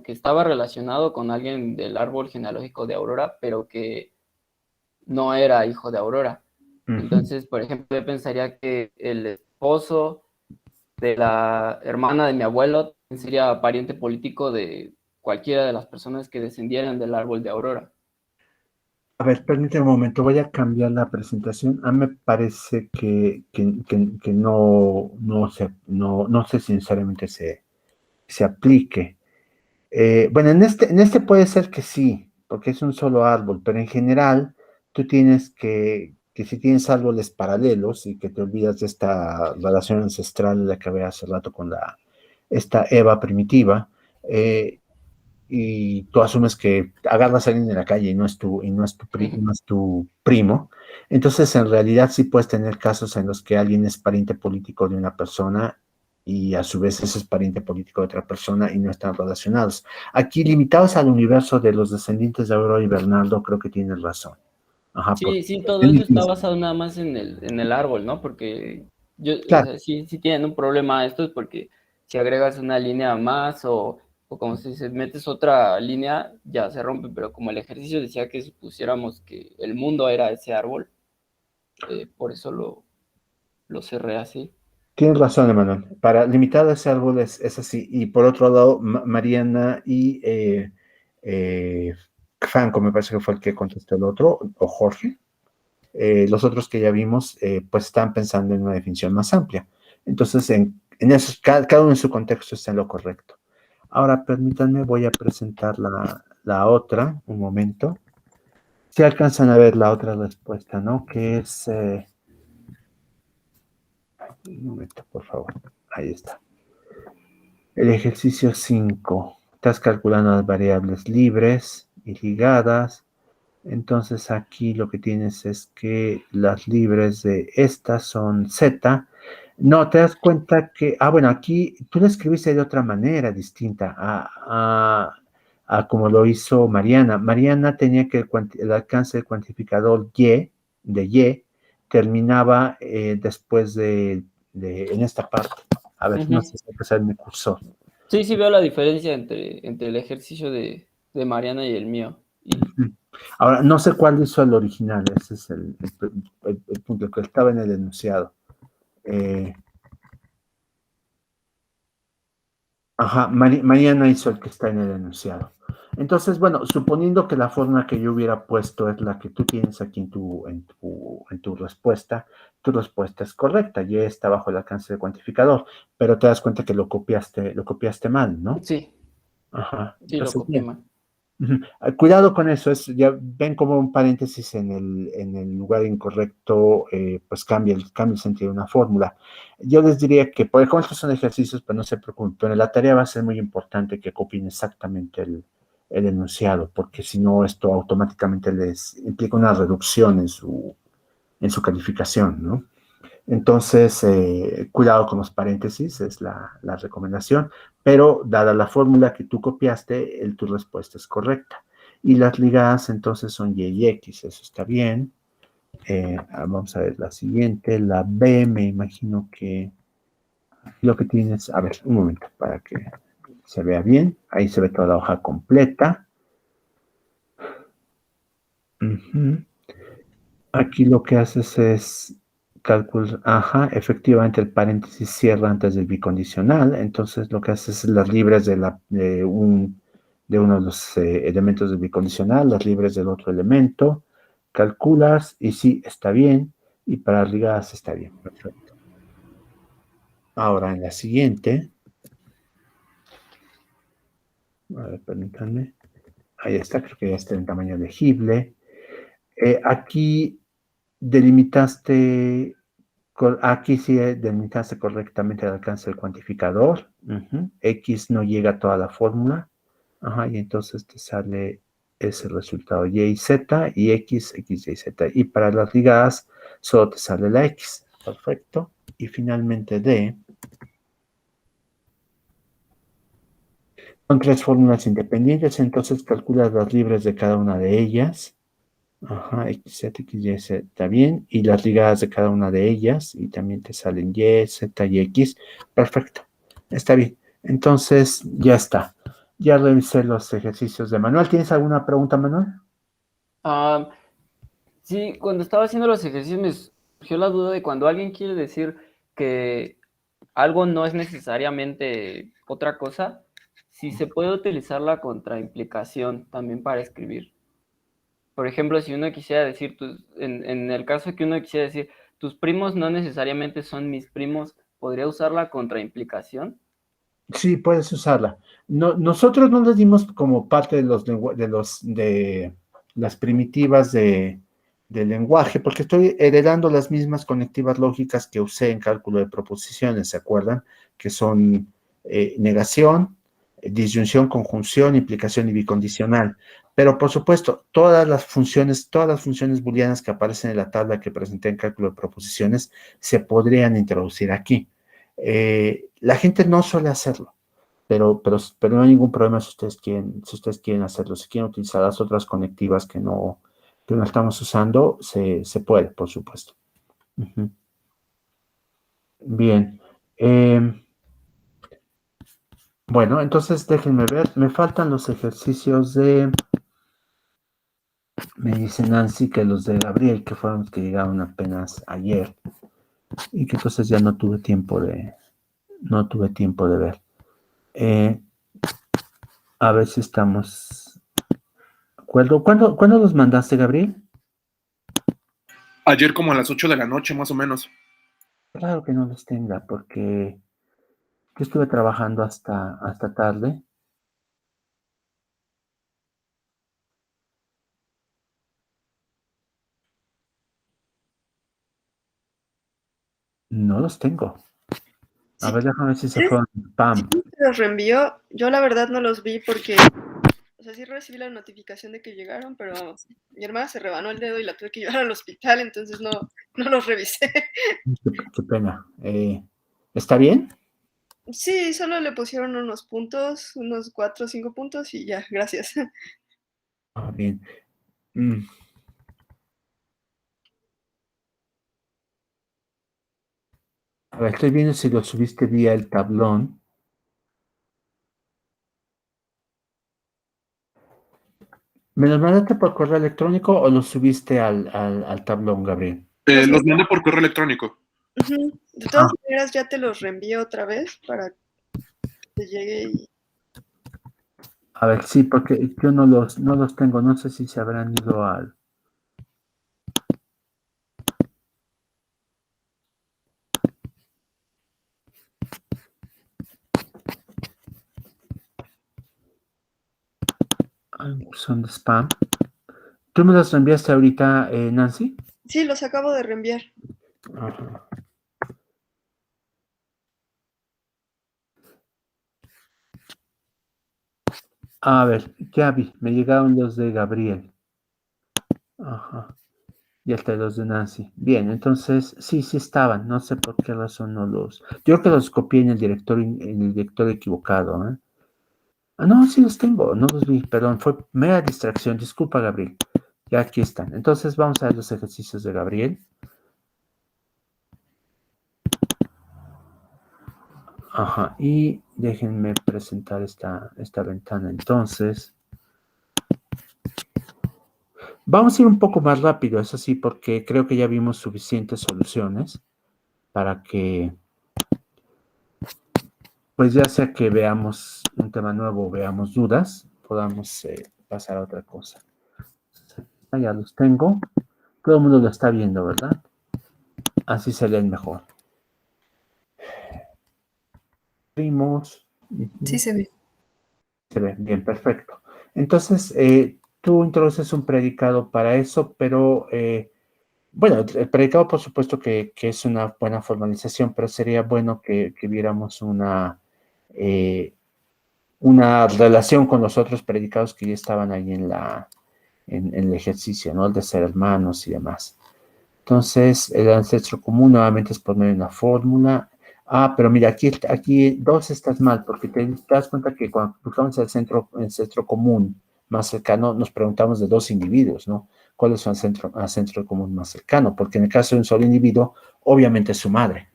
[SPEAKER 6] estaba relacionado con alguien del árbol genealógico de Aurora, pero que no era hijo de Aurora. Entonces, por ejemplo, yo pensaría que el esposo de la hermana de mi abuelo sería pariente político de cualquiera de las personas que descendieran del árbol de Aurora.
[SPEAKER 1] A ver, permíteme un momento, voy a cambiar la presentación. A mí me parece que no sé si necesariamente se aplique. Bueno, en este puede ser que sí, porque es un solo árbol, pero en general tú tienes que si tienes árboles paralelos y que te olvidas de esta relación ancestral de la que había hace rato con esta Eva primitiva, y tú asumes que agarras a alguien de la calle y no es tu primo, entonces en realidad sí puedes tener casos en los que alguien es pariente político de una persona y a su vez ese es pariente político de otra persona y no están relacionados. Aquí, limitados al universo de los descendientes de Aurora y Bernardo, creo que tienes razón. Ajá,
[SPEAKER 6] Sí, todo eso está basado nada más en el árbol, ¿no? Porque
[SPEAKER 1] claro.
[SPEAKER 6] o sea, sí tienen un problema estos porque si agregas una línea más o como si se metes otra línea, ya se rompe, pero como el ejercicio decía que supusiéramos que el mundo era ese árbol, por eso lo cerré así.
[SPEAKER 1] Tienes razón, Emanuel. Para limitar ese árbol es así. Y por otro lado, Mariana y Franco, me parece que fue el que contestó el otro, o Jorge. Los otros que ya vimos, pues están pensando en una definición más amplia. Entonces, en eso, cada uno en su contexto está en lo correcto. Ahora, permítanme, voy a presentar la otra, un momento. Si alcanzan a ver la otra respuesta, ¿no? Que es... un momento, por favor. Ahí está. El ejercicio 5. Estás calculando las variables libres y ligadas. Entonces aquí lo que tienes es que las libres de estas son Z. No, te das cuenta que, bueno, aquí tú lo escribiste de otra manera distinta a como lo hizo Mariana. Mariana tenía que el alcance del cuantificador de Y, terminaba después en esta parte. A ver, no sé si empezar mi cursor.
[SPEAKER 6] Sí, sí veo la diferencia entre el ejercicio de Mariana y el mío.
[SPEAKER 1] Ahora, no sé cuál hizo el original, ese es el punto, que estaba en el enunciado. Mariana hizo el que está en el enunciado. Entonces, bueno, suponiendo que la fórmula que yo hubiera puesto es la que tú tienes aquí en tu respuesta es correcta, y está bajo el alcance del cuantificador, pero te das cuenta que lo copiaste mal, ¿no?
[SPEAKER 6] Sí,
[SPEAKER 1] Ajá.
[SPEAKER 6] sí, lo
[SPEAKER 1] Entonces,
[SPEAKER 6] copié
[SPEAKER 1] bien.
[SPEAKER 6] mal.
[SPEAKER 1] Cuidado con eso, ya ven como un paréntesis en el lugar incorrecto, pues cambia el sentido de una fórmula. Yo les diría que, por ejemplo, estos son ejercicios, pero no se preocupen, pero en la tarea va a ser muy importante que copien exactamente el enunciado, porque si no, esto automáticamente les implica una reducción en su calificación, ¿no? Entonces, cuidado con los paréntesis, es la recomendación, pero dada la fórmula que tú copiaste, tu respuesta es correcta. Y las ligadas entonces son Y y X, eso está bien. Vamos a ver la siguiente, la B, me imagino que lo que tienes, a ver, un momento, para que se vea bien, ahí se ve toda la hoja completa. Ujú. Aquí lo que haces es cálculo, efectivamente el paréntesis cierra antes del bicondicional, entonces lo que haces es las libres de uno de los elementos del bicondicional, las libres del otro elemento, calculas y sí, está bien, y para ligadas está bien, perfecto. Ahora en la siguiente, a ver, permítanme, ahí está, creo que ya está en tamaño legible. Aquí delimitaste. Aquí sí delimitaste correctamente el alcance del cuantificador. X no llega a toda la fórmula. Y entonces te sale ese resultado Y y Z, y X, X, Y, Z. Y para las ligadas solo te sale la X. Perfecto. Y finalmente D. Son tres fórmulas independientes, entonces calculas las libres de cada una de ellas. X, Z, X, Y, Z, está bien. Y las ligadas de cada una de ellas, y también te salen Y, Z y X. Perfecto, está bien. Entonces, ya está. Ya revisé los ejercicios de Manuel. ¿Tienes alguna pregunta, Manuel?
[SPEAKER 6] Sí, cuando estaba haciendo los ejercicios me surgió la duda de cuando alguien quiere decir que algo no es necesariamente otra cosa, si se puede utilizar la contraimplicación también para escribir. Por ejemplo, si uno quisiera decir, en el caso que uno quisiera decir, tus primos no necesariamente son mis primos, ¿podría usar la contraimplicación?
[SPEAKER 1] Sí, puedes usarla. Nosotros no les dimos como parte de las primitivas del lenguaje, porque estoy heredando las mismas conectivas lógicas que usé en cálculo de proposiciones, ¿se acuerdan? Que son negación, disyunción, conjunción, implicación y bicondicional. Pero por supuesto, todas las funciones booleanas que aparecen en la tabla que presenté en cálculo de proposiciones se podrían introducir aquí. La gente no suele hacerlo, pero no hay ningún problema si ustedes quieren hacerlo. Si quieren utilizar las otras conectivas que no estamos usando, se puede, por supuesto. Bien. Bueno, entonces déjenme ver. Me faltan los ejercicios me dice Nancy que los de Gabriel, que fueron los que llegaron apenas ayer, y que entonces ya no tuve tiempo de ver. A ver si estamos de acuerdo. ¿Cuándo los mandaste, Gabriel?
[SPEAKER 7] Ayer como a las 8 de la noche, más o menos.
[SPEAKER 1] Claro que no los tenga, porque yo estuve trabajando hasta tarde. No los tengo. A ver, déjame ver si se fueron spam.
[SPEAKER 5] Los reenvió. Yo la verdad no los vi porque, o sea, sí recibí la notificación de que llegaron, pero mi hermana se rebanó el dedo y la tuve que llevar al hospital, entonces no los revisé.
[SPEAKER 1] Qué pena. ¿Está bien?
[SPEAKER 5] Sí, solo le pusieron unos puntos, unos 4 o 5 puntos y ya, gracias.
[SPEAKER 1] Bien. A ver, estoy viendo si lo subiste vía el tablón. ¿Me los mandaste por correo electrónico o los subiste al tablón, Gabriel?
[SPEAKER 7] Los mandé por correo electrónico.
[SPEAKER 5] De todas maneras, ya te los reenvío otra vez para que te llegue y...
[SPEAKER 1] A ver, sí, porque yo no los tengo, no sé si se habrán ido al... Son de spam. ¿Tú me los reenviaste ahorita, Nancy?
[SPEAKER 5] Sí, los acabo de reenviar.
[SPEAKER 1] Ajá. A ver, ya vi, me llegaron los de Gabriel. Ajá. Y hasta los de Nancy. Bien, entonces, sí estaban. No sé por qué razón no los... Yo creo que los copié en el directorio equivocado, ¿eh? Ah, no, sí los tengo, no los vi, perdón, fue mera distracción. Disculpa, Gabriel. Ya aquí están. Entonces vamos a ver los ejercicios de Gabriel. Ajá, y déjenme presentar esta ventana. Entonces, vamos a ir un poco más rápido, eso sí, porque creo que ya vimos suficientes soluciones para que, pues ya sea que veamos un tema nuevo o veamos dudas, podamos pasar a otra cosa. Ya los tengo. Todo el mundo lo está viendo, ¿verdad? Así se leen mejor. Primos.
[SPEAKER 2] Sí se ve.
[SPEAKER 1] Se ve, bien, perfecto. Entonces, tú introduces un predicado para eso, pero, bueno, el predicado por supuesto que es una buena formalización, pero sería bueno que viéramos una relación con los otros predicados que ya estaban ahí en el ejercicio, ¿no? El de ser hermanos y demás. Entonces, el ancestro común nuevamente es por medio de una fórmula. Pero mira, aquí 2 estás mal, porque te das cuenta que cuando buscamos el ancestro común más cercano, nos preguntamos de 2 individuos, ¿no? ¿Cuál es su ancestro común más cercano? Porque en el caso de un solo individuo, obviamente es su madre.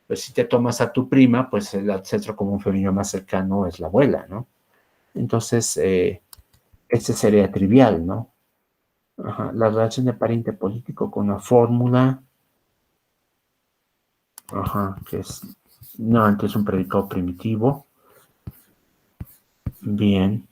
[SPEAKER 1] Pero si te tomas a tu prima, pues el ancestro común femenino más cercano es la abuela, ¿no? Entonces, este sería trivial, ¿no? Ajá, la relación de pariente político con una fórmula. Ajá, que es nuevamente es un predicado primitivo. Bien.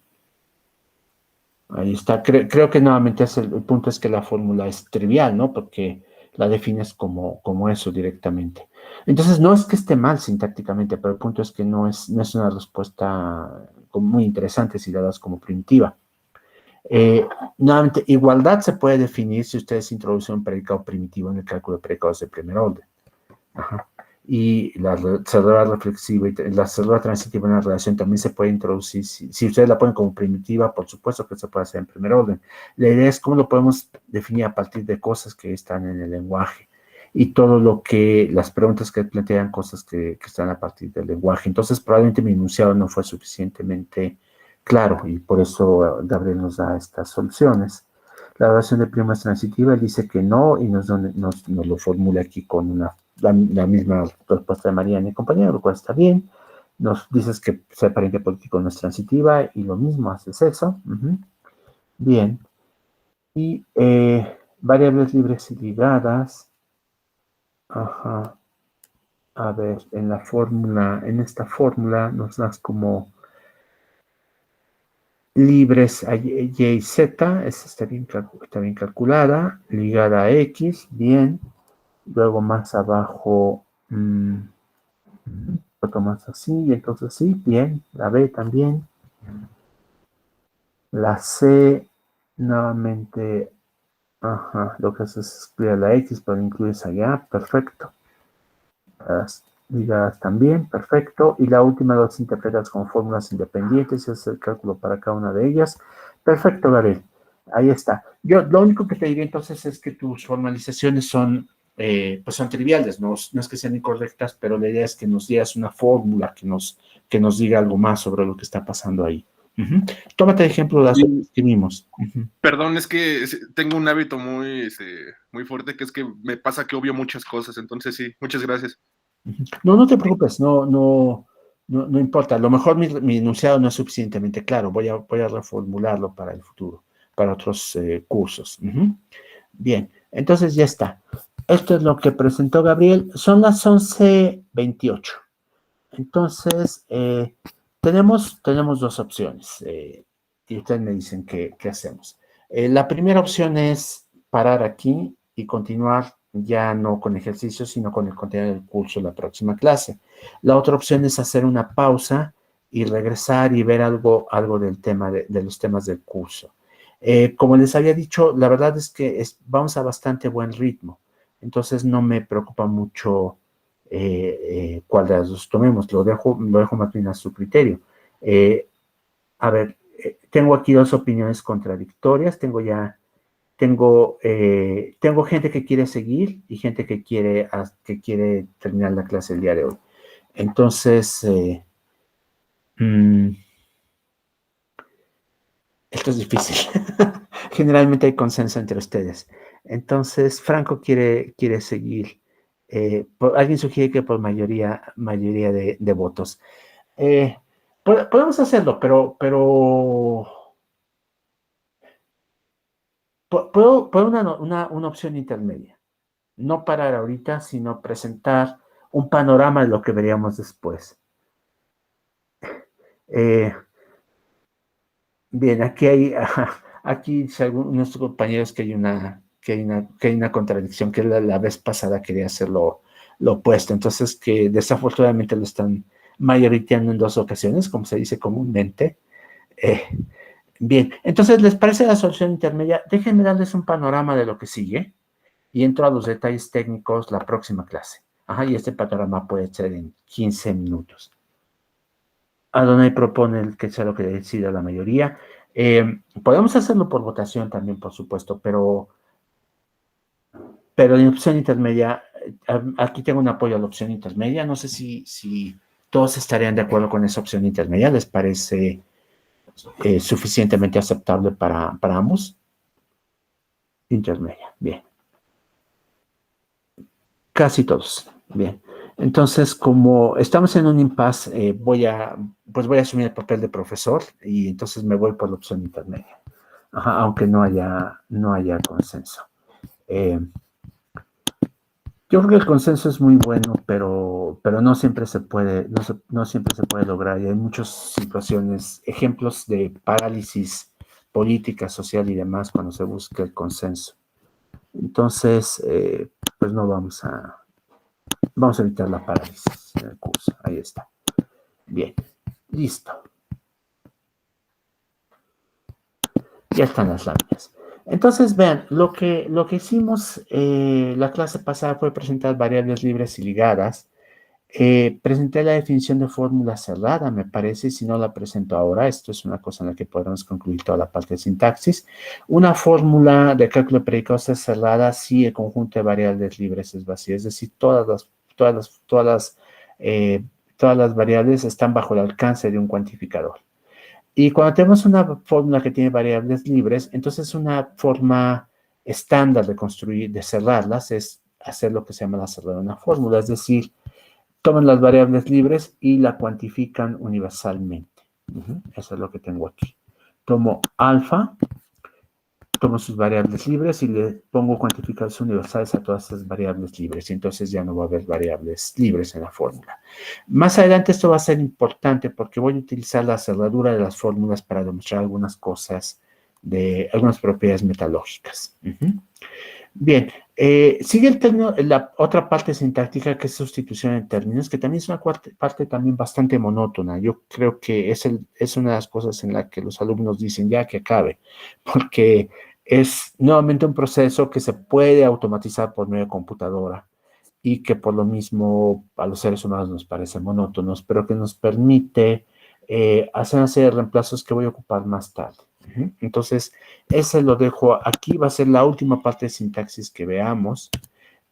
[SPEAKER 1] Ahí está. Creo que nuevamente el punto es que la fórmula es trivial, ¿no? Porque la defines como eso directamente. Entonces, no es que esté mal sintácticamente, pero el punto es que no es una respuesta muy interesante si la das como primitiva. Nuevamente, igualdad se puede definir si ustedes introducen un predicado primitivo en el cálculo de predicados de primer orden. Ajá. Y la célula reflexiva y la célula transitiva en la relación también se puede introducir. Si ustedes la ponen como primitiva, por supuesto que se puede hacer en primer orden. La idea es cómo lo podemos definir a partir de cosas que están en el lenguaje. Y todo las preguntas que plantean cosas que están a partir del lenguaje. Entonces, probablemente mi enunciado no fue suficientemente claro y por eso Gabriel nos da estas soluciones. La relación de primas transitiva, él dice que no y nos lo formula aquí con la misma respuesta de Mariana y compañera, lo cual está bien. Nos dices que ser pariente político no es transitiva y lo mismo haces eso. Bien. Y variables libres y ligadas. Ajá. A ver, en esta fórmula nos das como libres a Y y Z, esa está bien calculada, ligada a X, bien. Luego más abajo, lo tomas así, y entonces sí, bien. La B también. La C, nuevamente, ajá, lo que haces es excluir a la X, pero incluyes allá, perfecto. Las ligadas también, perfecto. Y la última las interpretas con fórmulas independientes y haces el cálculo para cada una de ellas. Perfecto, Gabriel. Ahí está. Yo lo único que te diría entonces es que tus formalizaciones pues son triviales, no es que sean incorrectas, pero la idea es que nos digas una fórmula que nos diga algo más sobre lo que está pasando ahí. Tómate de ejemplo las que escribimos.
[SPEAKER 7] Perdón, es que tengo un hábito muy fuerte, que es que me pasa que obvio muchas cosas, entonces sí, muchas gracias.
[SPEAKER 1] No te preocupes, no importa. A lo mejor mi enunciado no es suficientemente claro, voy a reformularlo para el futuro, cursos. Bien, entonces ya está. Esto es lo que presentó Gabriel. Son las 11:28. Entonces, tenemos dos opciones. Y ustedes me dicen qué hacemos. La primera opción es parar aquí y continuar ya no con ejercicios, sino con el contenido del curso, la próxima clase. La otra opción es hacer una pausa y regresar y ver algo del tema de los temas del curso. Como les había dicho, la verdad es que vamos a bastante buen ritmo. Entonces no me preocupa mucho cuál de las dos tomemos. Lo dejo más bien a su criterio. A ver, tengo aquí dos opiniones contradictorias. Tengo gente que quiere seguir y gente que quiere terminar la clase el día de hoy. Entonces, esto es difícil. Generalmente hay consenso entre ustedes. Entonces, Franco quiere seguir. Alguien sugiere que por mayoría de votos. Podemos hacerlo, pero puedo una opción intermedia. No parar ahorita, sino presentar un panorama de lo que veríamos después. Bien, aquí según nuestros compañeros que hay una contradicción, que la vez pasada quería hacer lo opuesto. Entonces, que desafortunadamente lo están mayoriteando en dos ocasiones, como se dice comúnmente. Bien, entonces, ¿les parece la solución intermedia? Déjenme darles un panorama de lo que sigue y entro a los detalles técnicos la próxima clase. Y este panorama puede ser en 15 minutos. Adonai propone que sea lo que decida la mayoría. Podemos hacerlo por votación también, por supuesto, pero en opción intermedia, aquí tengo un apoyo a la opción intermedia. No sé si todos estarían de acuerdo con esa opción intermedia. ¿Les parece suficientemente aceptable para ambos? Intermedia, bien. Casi todos, bien. Entonces, como estamos en un impasse, voy a asumir el papel de profesor y entonces me voy por la opción intermedia, aunque no haya consenso. Yo creo que el consenso es muy bueno, pero no siempre se puede, no siempre se puede lograr, y hay muchas situaciones, ejemplos de parálisis política, social y demás cuando se busca el consenso. Entonces, pues no vamos a evitar la parálisis en el curso. Ahí está. Bien, listo. Ya están las láminas. Entonces, vean, lo que hicimos la clase pasada fue presentar variables libres y ligadas. Presenté la definición de fórmula cerrada, me parece, si no la presento ahora. Esto es una cosa en la que podremos concluir toda la parte de sintaxis. Una fórmula de cálculo de predicados es cerrada si el conjunto de variables libres es vacío, es decir, todas las variables están bajo el alcance de un cuantificador. Y cuando tenemos una fórmula que tiene variables libres, entonces una forma estándar de cerrarlas es hacer lo que se llama la cerrada de una fórmula, es decir, toman las variables libres y la cuantifican universalmente. Eso es lo que tengo aquí. Tomo alfa, tomo sus variables libres y le pongo cuantificadores universales a todas esas variables libres. Y entonces ya no va a haber variables libres en la fórmula. Más adelante esto va a ser importante porque voy a utilizar la cerradura de las fórmulas para demostrar algunas cosas algunas propiedades metalógicas. Bien, sigue el término, la otra parte sintáctica que es sustitución en términos, que también es una parte también bastante monótona. Yo creo que es una de las cosas en la que los alumnos dicen ya que acabe, porque es nuevamente un proceso que se puede automatizar por medio de computadora y que por lo mismo a los seres humanos nos parece monótonos, pero que nos permite hacer una serie de reemplazos que voy a ocupar más tarde. Entonces, ese lo dejo aquí, va a ser la última parte de sintaxis que veamos.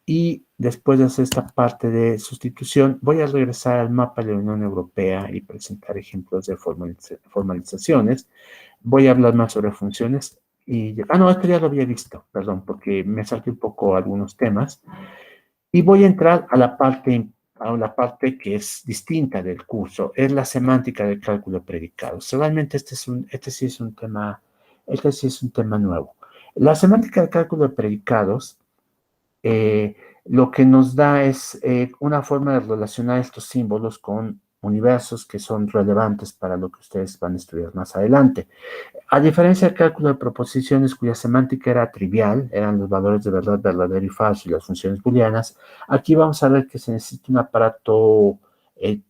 [SPEAKER 1] Y después de hacer esta parte de sustitución, voy a regresar al mapa de la Unión Europea y presentar ejemplos de formalizaciones. Voy a hablar más sobre funciones. No, esto ya lo había visto, perdón, porque me salté un poco algunos temas. Y voy a entrar a la parte que es distinta del curso, es la semántica del cálculo de predicados. Realmente este sí es un tema Este sí es un tema nuevo. La semántica del cálculo de predicados lo que nos da es una forma de relacionar estos símbolos con universos que son relevantes para lo que ustedes van a estudiar más adelante. A diferencia del cálculo de proposiciones cuya semántica era trivial, eran los valores de verdad, verdadero y falso y las funciones booleanas, aquí vamos a ver que se necesita un aparato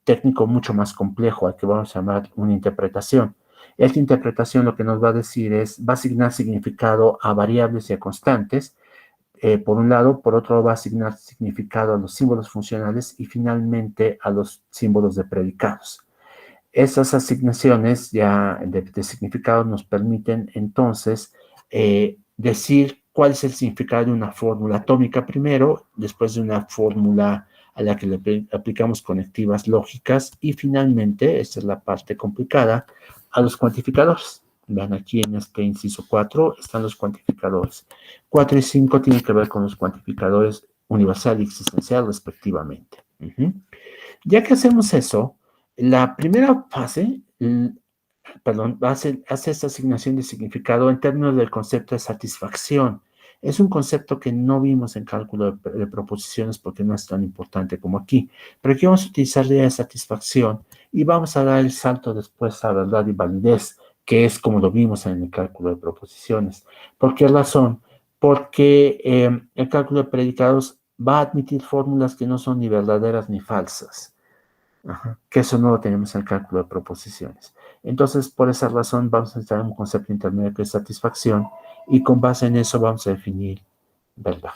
[SPEAKER 1] técnico mucho más complejo, al que vamos a llamar una interpretación. Esta interpretación lo que nos va a decir es, va a asignar significado a variables y a constantes, por un lado, por otro va a asignar significado a los símbolos funcionales y finalmente a los símbolos de predicados. Esas asignaciones ya de significados nos permiten entonces decir cuál es el significado de una fórmula atómica primero, después de una fórmula a la que le aplicamos conectivas lógicas y finalmente, esta es la parte complicada, a los cuantificadores. Vean aquí en este inciso 4 están los cuantificadores. 4 y 5 tienen que ver con los cuantificadores universal y existencial respectivamente. Ya que hacemos eso, la primera fase, hace esta asignación de significado en términos del concepto de satisfacción. Es un concepto que no vimos en cálculo de proposiciones porque no es tan importante como aquí. Pero aquí vamos a utilizar la idea de satisfacción y vamos a dar el salto después a verdad y validez, que es como lo vimos en el cálculo de proposiciones. ¿Por qué razón? Porque el cálculo de predicados va a admitir fórmulas que no son ni verdaderas ni falsas. Que eso no lo tenemos en el cálculo de proposiciones. Entonces, por esa razón, vamos a necesitar un concepto intermedio que es satisfacción y con base en eso vamos a definir verdad.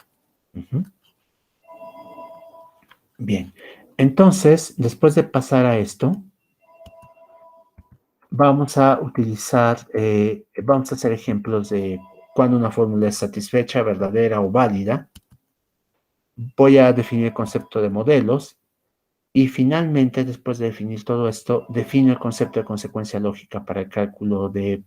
[SPEAKER 1] Bien, entonces, después de pasar a esto, vamos a utilizar, vamos a hacer ejemplos de cuando una fórmula es satisfecha, verdadera o válida. Voy a definir el concepto de modelos y finalmente, después de definir todo esto, defino el concepto de consecuencia lógica para el cálculo de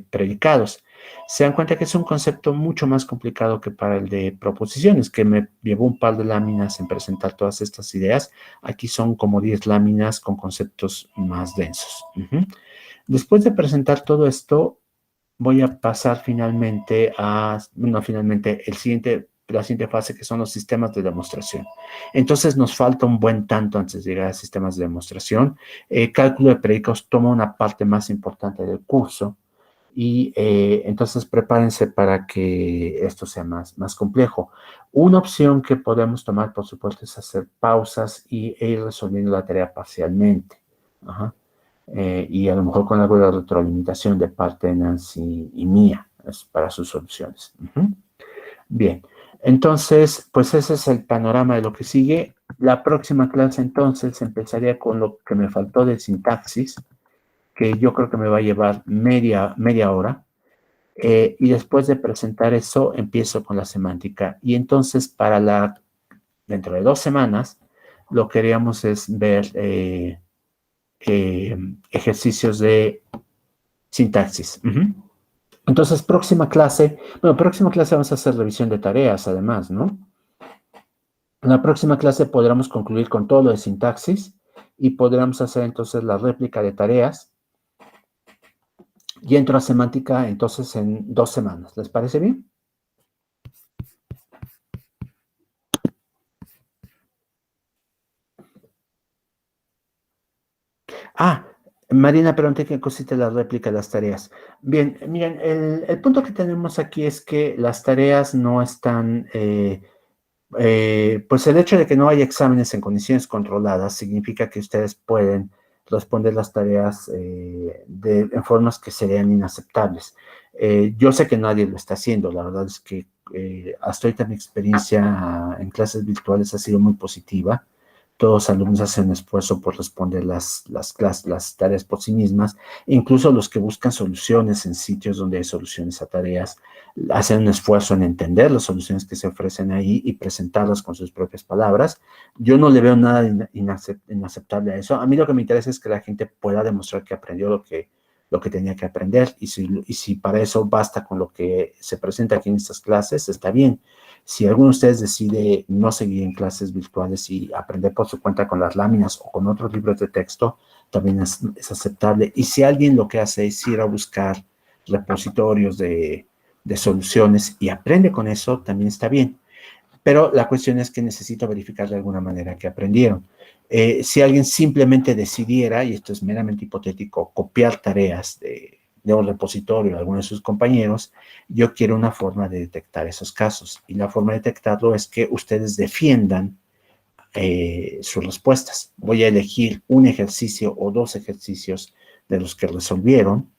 [SPEAKER 1] predicados. Se dan cuenta que es un concepto mucho más complicado que para el de proposiciones, que me llevó un par de láminas en presentar todas estas ideas. Aquí son como 10 láminas con conceptos más densos. Después de presentar todo esto, voy a pasar finalmente a, la siguiente fase, que son los sistemas de demostración. Entonces nos falta un buen tanto antes de llegar a sistemas de demostración. Cálculo de predicados toma una parte más importante del curso y entonces prepárense para que esto sea más complejo. Una opción que podemos tomar, por supuesto, es hacer pausas e ir resolviendo la tarea parcialmente. Y a lo mejor con algo de retroalimentación de parte de Nancy y mía para sus soluciones. Bien, entonces, pues ese es el panorama de lo que sigue. La próxima clase, entonces, empezaría con lo que me faltó de sintaxis, que yo creo que me va a llevar media hora. Y después de presentar eso, empiezo con la semántica. Y entonces, dentro de 2 semanas, lo que queríamos es ver ejercicios de sintaxis. Entonces, próxima clase vamos a hacer revisión de tareas, además, ¿no? En la próxima clase podremos concluir con todo lo de sintaxis y podremos hacer entonces la réplica de tareas y entro a semántica entonces en 2 semanas. ¿Les parece bien? Marina, pero antes que cosite la réplica de las tareas. Bien, miren, el punto que tenemos aquí es que las tareas no están, pues el hecho de que no haya exámenes en condiciones controladas significa que ustedes pueden responder las tareas en formas que serían inaceptables. Yo sé que nadie lo está haciendo, la verdad es que hasta ahorita mi experiencia en clases virtuales ha sido muy positiva. Todos los alumnos hacen un esfuerzo por responder las tareas por sí mismas. Incluso los que buscan soluciones en sitios donde hay soluciones a tareas, hacen un esfuerzo en entender las soluciones que se ofrecen ahí y presentarlas con sus propias palabras. Yo no le veo nada inaceptable a eso. A mí lo que me interesa es que la gente pueda demostrar que aprendió lo que tenía que aprender, y si para eso basta con lo que se presenta aquí en estas clases, está bien. Si alguno de ustedes decide no seguir en clases virtuales y aprender por su cuenta con las láminas o con otros libros de texto, también es aceptable. Y si alguien lo que hace es ir a buscar repositorios de soluciones y aprende con eso, también está bien. Pero la cuestión es que necesito verificar de alguna manera que aprendieron. Si alguien simplemente decidiera, y esto es meramente hipotético, copiar tareas de un repositorio de alguno de sus compañeros, yo quiero una forma de detectar esos casos. Y la forma de detectarlo es que ustedes defiendan sus respuestas. Voy a elegir un ejercicio o dos ejercicios de los que resolvieron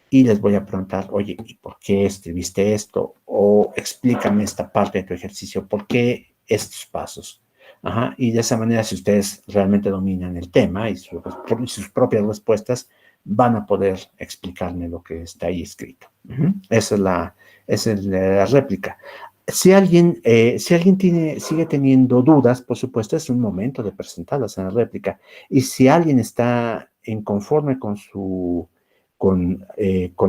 [SPEAKER 1] y les voy a preguntar, oye, ¿y por qué escribiste esto? O explícame esta parte de tu ejercicio, ¿por qué estos pasos? Ajá, y de esa manera, si ustedes realmente dominan el tema y sus propias respuestas, van a poder explicarme lo que está ahí escrito. Esa es la réplica. Si alguien sigue teniendo dudas, por supuesto, es un momento de presentarlas en la réplica. Y si alguien está inconforme con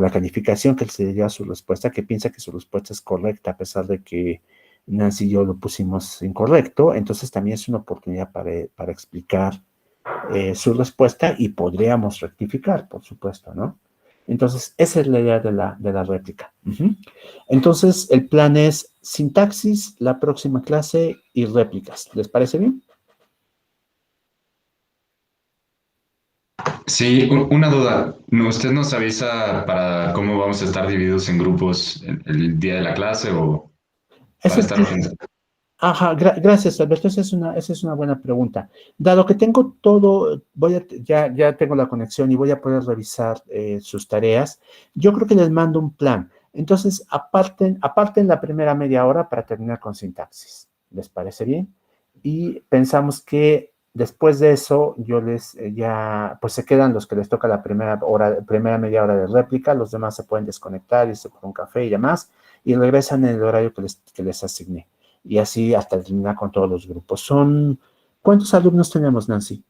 [SPEAKER 1] la calificación que se le dio a su respuesta, que piensa que su respuesta es correcta, a pesar de que Nancy y yo lo pusimos incorrecto, entonces también es una oportunidad para explicar su respuesta y podríamos rectificar, por supuesto, ¿no? Entonces, esa es la idea de la réplica. Entonces, el plan es sintaxis, la próxima clase y réplicas. ¿Les parece bien?
[SPEAKER 4] Sí, una duda. ¿Usted nos avisa para cómo vamos a estar divididos en grupos el día de la clase o
[SPEAKER 1] Esa
[SPEAKER 4] para
[SPEAKER 1] es,
[SPEAKER 4] estar organizados?
[SPEAKER 1] Ajá, gracias, Alberto. Esa es una buena pregunta. Dado que tengo todo, ya tengo la conexión y voy a poder revisar sus tareas, yo creo que les mando un plan. Entonces, aparten la primera media hora para terminar con sintaxis. ¿Les parece bien? Y pensamos que después de eso, pues se quedan los que les toca la primera media hora de réplica, los demás se pueden desconectar, irse por un café y demás, y regresan en el horario que les asigné. Y así hasta terminar con todos los grupos. ¿Cuántos alumnos tenemos, Nancy?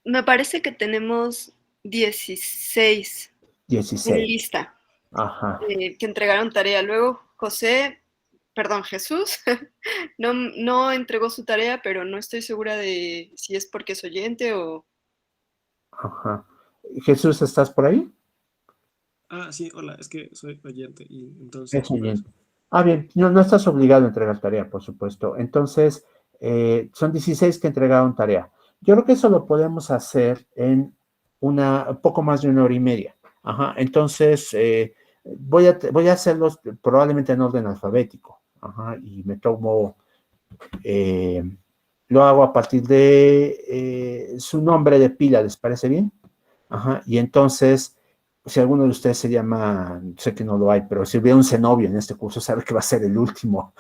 [SPEAKER 5] Me parece que tenemos 16 en
[SPEAKER 1] 16.
[SPEAKER 5] lista
[SPEAKER 1] Ajá.
[SPEAKER 5] que entregaron tarea. Luego Jesús, no entregó su tarea, pero no estoy segura de si es porque es oyente o...
[SPEAKER 1] Ajá. Jesús, ¿estás por ahí?
[SPEAKER 8] Sí, hola, es que soy oyente y entonces,
[SPEAKER 1] Es
[SPEAKER 8] pues,
[SPEAKER 1] oyente. Bien, no estás obligado a entregar tarea, por supuesto. Entonces, son 16 que entregaron tarea. Yo creo que eso lo podemos hacer en poco más de una hora y media. Ajá. Entonces, voy a hacerlos probablemente en orden alfabético. Ajá. Y lo hago a partir de su nombre de pila, ¿les parece bien? Ajá. Y entonces, si alguno de ustedes se llama, sé que no lo hay, pero si hubiera un Zenobio en este curso, sabe que va a ser el último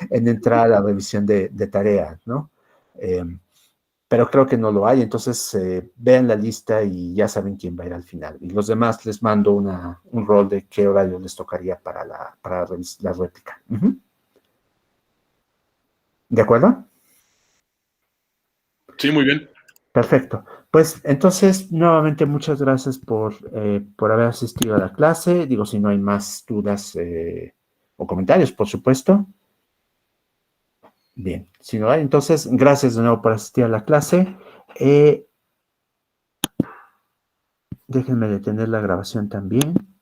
[SPEAKER 1] en entrar a la revisión de tareas, ¿no? Pero creo que no lo hay, entonces vean la lista y ya saben quién va a ir al final. Y los demás les mando un rol de qué horario les tocaría para la réplica. ¿De acuerdo?
[SPEAKER 7] Sí, muy bien.
[SPEAKER 1] Perfecto. Pues entonces, nuevamente, muchas gracias por haber asistido a la clase. Digo, si no hay más dudas o comentarios, por supuesto. Bien, si no hay, entonces, gracias de nuevo por asistir a la clase. Déjenme detener la grabación también.